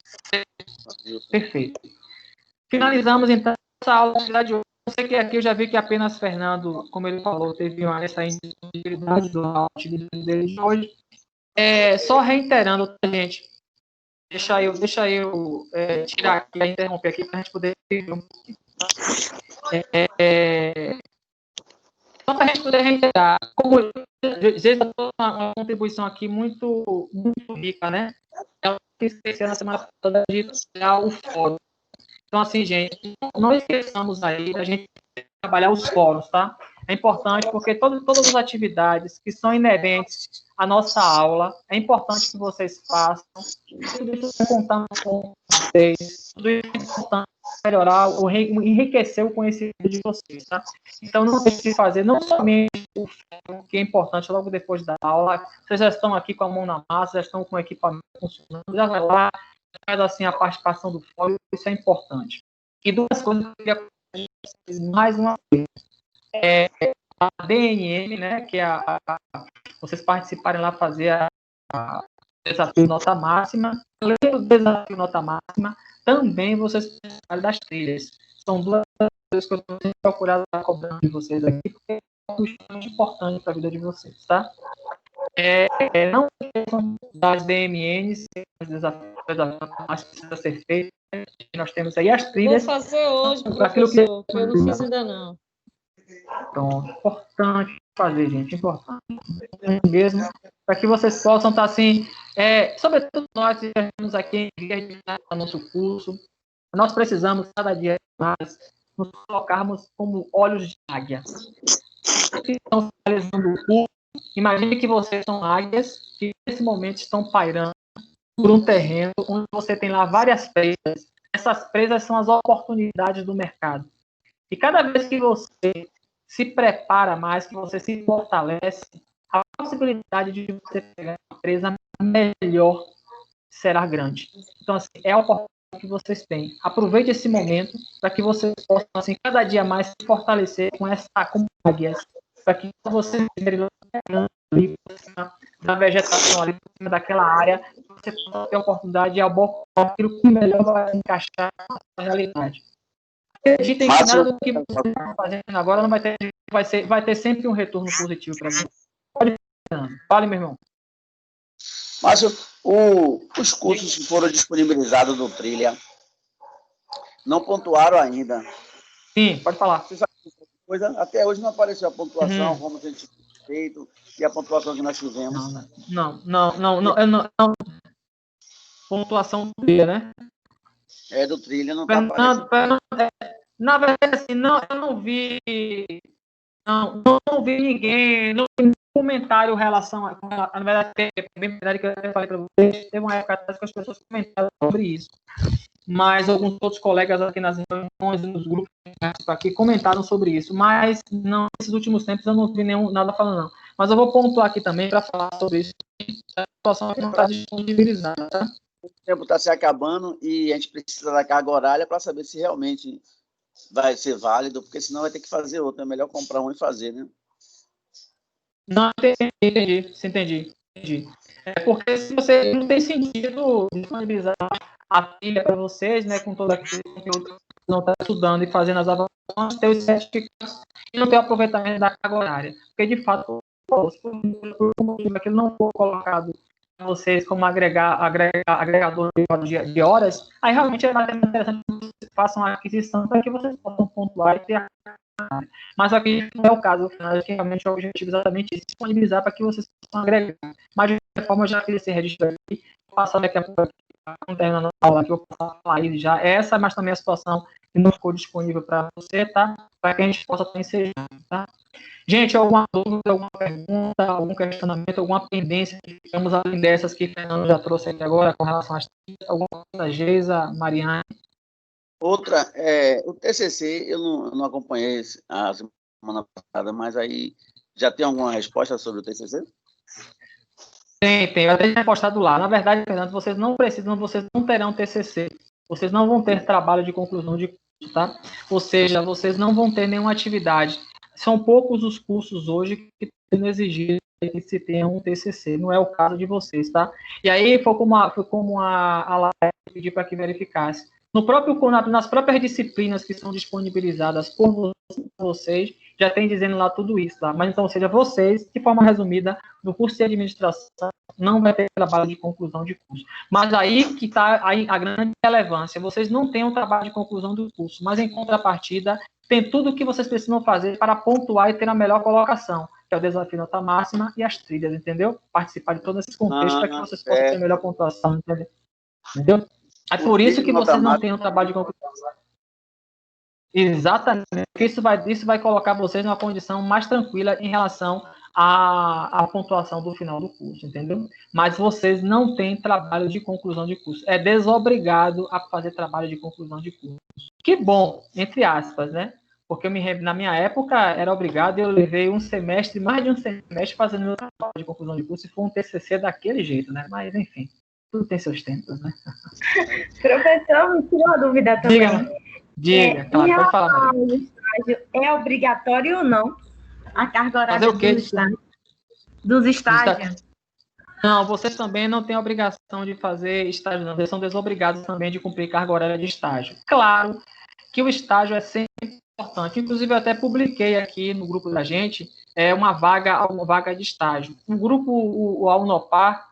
C. Perfeito. Finalizamos, então, essa aula de hoje. Eu sei que aqui eu já vi que apenas Fernando, como ele falou, teve essa individualidade da atividade dele de hoje. Só reiterando, gente, deixa eu tirar aqui, interromper aqui, para a gente poder... Só para a gente poder reiterar, como uma contribuição aqui muito, muito rica, né? Eu esqueci na semana passada de criar o fórum. Então, assim, gente, não esqueçamos aí da gente trabalhar os fóruns, tá? É importante porque todas as atividades que são inerentes à nossa aula, é importante que vocês façam. Tudo isso é contando com vocês. Tudo isso é importante melhorar, enriquecer o conhecimento de vocês, tá? Então, não deixe de fazer, não somente o fórum, que é importante logo depois da aula. Vocês já estão aqui com a mão na massa, já estão com o equipamento funcionando, já vai lá, faz assim a participação do fórum, isso é importante. E duas coisas que eu queria falar mais uma vez. A DNM, né, que é vocês participarem lá, fazer a desafio nota máxima. Além do desafio nota máxima, também vocês participam das trilhas. São duas coisas que eu tenho procurado cobrar de vocês aqui, porque é muito importante para a vida de vocês, tá? Não esqueçam das DMNs, os desafios que precisa ser feito. Nós temos aí as trilhas. Vou fazer hoje, professor, que eu não fiz ainda não. Pronto, importante fazer, gente, importante mesmo, para que vocês possam estar assim, sobretudo nós que estamos aqui no nosso curso, nós precisamos cada dia mais nos colocarmos como olhos de águia. Se estão realizando o curso, imagine que vocês são águias que nesse momento estão pairando por um terreno onde você tem lá várias presas. Essas presas são as oportunidades do mercado. E cada vez que você se prepara mais, que você se fortalece, a possibilidade de você pegar uma empresa melhor será grande. Então, assim, é a oportunidade que vocês têm. Aproveite esse momento para que vocês possam, assim, cada dia mais se fortalecer com essa águia, para que vocês da vegetação ali, daquela área, você possa ter a oportunidade de abordar aquilo que melhor vai encaixar na realidade. Acreditem que nada do que você está fazendo agora não vai ter sempre um retorno positivo para você. Fale, meu irmão. Márcio, os cursos que foram disponibilizados no Trilha não pontuaram ainda. Sim, pode falar. Até hoje não apareceu a pontuação, como a gente feito, e a pontuação que nós fizemos. Não. Pontuação do Trilha, né? Do Trilha, não está aparecendo. Na verdade, assim, eu não vi. Não vi ninguém, não vi comentário em relação a. Na verdade, bem verdade que eu falei para vocês, teve uma época atrás que as pessoas comentaram sobre isso. Mas alguns outros colegas aqui nas reuniões, nos grupos aqui, comentaram sobre isso. Mas não, nesses últimos tempos eu não vi nada falando, não. Mas eu vou pontuar aqui também para falar sobre isso. A situação aqui não está disponibilizada, tá? O tempo está se acabando e a gente precisa da carga horária para saber se realmente vai ser válido, porque senão vai ter que fazer outro. É melhor comprar um e fazer, né? Não, entendi. Porque se você não tem sentido disponibilizar a trilha para vocês, né, com todo aquele conteúdo que não está estudando e fazendo as avaliações, ter os certificados e não ter o aproveitamento da carga horária. Porque, de fato, por motivo aquilo não for colocado para vocês como agregador de horas, aí realmente é mais interessante que vocês façam a aquisição para que vocês possam pontuar e ter a Mas aqui não é o caso, que realmente o objetivo é exatamente isso, disponibilizar para que vocês possam agregar. Mas de qualquer forma, eu já fiz esse registro aqui, vou passar daqui a pouco, não terminando a aula aqui, eu vou passar a Laís já. Essa, mas também a situação que não ficou disponível para você, tá? Para que a gente possa também ser, tá? Gente, alguma dúvida, alguma pergunta, algum questionamento, alguma pendência que ficamos além dessas que o Fernando já trouxe aqui agora com relação às alguma coisa, Geisa, Mariane? Outra, o TCC, eu não acompanhei a semana passada, mas aí já tem alguma resposta sobre o TCC? Tem, eu até tinha postado lá. Na verdade, Fernando, vocês não precisam, vocês não terão TCC. Vocês não vão ter trabalho de conclusão de curso, tá? Ou seja, vocês não vão ter nenhuma atividade. São poucos os cursos hoje que têm exigido que se tenha um TCC. Não é o caso de vocês, tá? E aí foi como a Laia pediu para que verificasse. Nas próprias disciplinas que são disponibilizadas por vocês, já tem dizendo lá tudo isso, tá? Mas então, seja, vocês, de forma resumida, no curso de administração, não vai ter trabalho de conclusão de curso. Mas aí que está a grande relevância. Vocês não têm um trabalho de conclusão do curso, mas em contrapartida, tem tudo o que vocês precisam fazer para pontuar e ter a melhor colocação, que é o desafio nota máxima e as trilhas, entendeu? Participar de todos esses contextos para que vocês possam ter a melhor pontuação, entendeu? É por isso que vocês não têm um trabalho de conclusão. Exatamente. Isso vai colocar vocês numa condição mais tranquila em relação à pontuação do final do curso, entendeu? Mas vocês não têm trabalho de conclusão de curso. É desobrigado a fazer trabalho de conclusão de curso. Que bom, entre aspas, né? Porque na minha época era obrigado e eu levei mais de um semestre fazendo meu trabalho de conclusão de curso e foi um TCC daquele jeito, né? Mas, enfim, tudo tem seus tempos, né? Professor, me tirou uma dúvida também. Diga, claro, pode falar. O estágio é obrigatório ou não? A carga horária dos estágios? Não, vocês também não têm obrigação de fazer estágio, não. Vocês são desobrigados também de cumprir carga horária de estágio. Claro que o estágio é sempre importante. Inclusive, eu até publiquei aqui no grupo da gente uma vaga de estágio. Um grupo, o Unopar,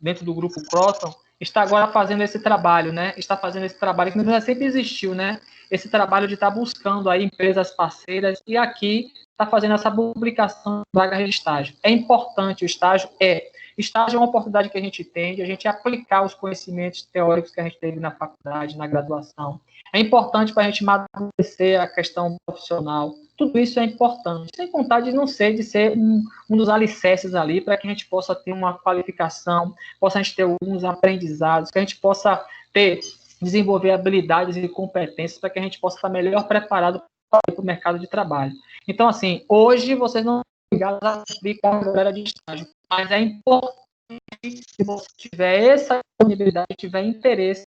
dentro do grupo Croton, está agora fazendo esse trabalho, né? Está fazendo esse trabalho que sempre existiu, né? Esse trabalho de estar buscando aí empresas parceiras e aqui está fazendo essa publicação de vaga de estágio. É importante o estágio? Estágio é uma oportunidade que a gente tem de a gente aplicar os conhecimentos teóricos que a gente teve na faculdade, na graduação. É importante para a gente amadurecer a questão profissional. Tudo isso é importante. Sem contar de ser um dos alicerces ali para que a gente possa ter uma qualificação, possa a gente ter alguns aprendizados, que a gente possa desenvolver habilidades e competências para que a gente possa estar melhor preparado para o mercado de trabalho. Então, assim, hoje vocês não são obrigados a cumprir com a galera de estágio, mas é importante que você tiver essa disponibilidade, tiver interesse,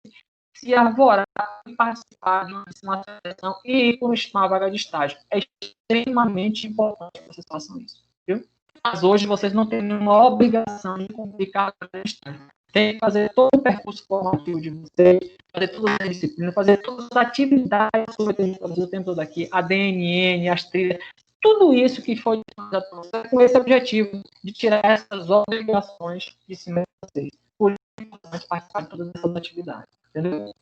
se arvorar e participar de uma seleção e ir para uma vaga de estágio. É extremamente importante que vocês façam isso, viu? Mas hoje vocês não têm nenhuma obrigação de cumprir carga de estágio. Tem que fazer todo o percurso formativo de vocês, fazer todas as disciplinas, fazer todas as atividades que eu fazer o tempo todo aqui, a DNN, as trilhas, tudo isso que foi com esse objetivo de tirar essas obrigações de cima de vocês. Por isso é importante participar de todas essas atividades. Entendeu?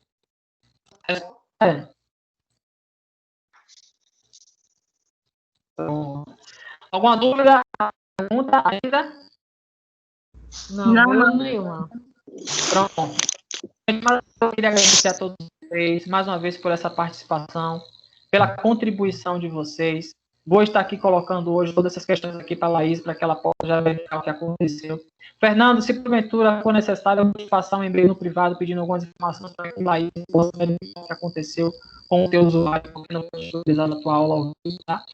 Então, alguma dúvida? Pergunta ainda? Não, nenhuma. Pronto. Eu queria agradecer a todos vocês, mais uma vez, por essa participação, pela contribuição de vocês. Vou estar aqui colocando hoje todas essas questões aqui para a Laís, para que ela possa já verificar o que aconteceu. Fernando, se porventura for necessário, eu vou passar um e-mail no privado pedindo algumas informações para que a Laís possa verificar o que aconteceu com o teu usuário, porque não foi utilizado a tua aula ao vivo, tá?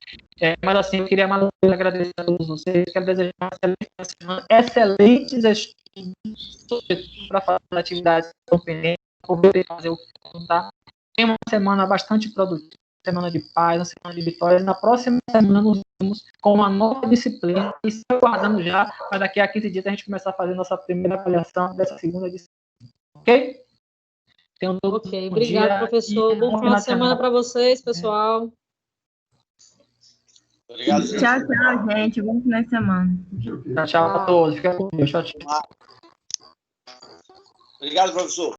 Mas assim, eu queria mais uma vez agradecer a todos vocês, quero desejar uma semana, excelentes estudos, sobretudo para fazer as atividades que estão pendentes, poder fazer o que tá. Tem uma semana bastante produtiva, semana de paz, uma semana de vitórias. Na próxima semana nos vemos com uma nova disciplina e se aguardando já, para daqui a 15 dias a gente começar a fazer nossa primeira avaliação dessa segunda disciplina. Ok? Ok, obrigado, professor. Bom final de semana para vocês, pessoal. Obrigado, Tchau, gente. Bom final de semana. Tchau a todos. Fica com Deus. Tchau. Obrigado, professor.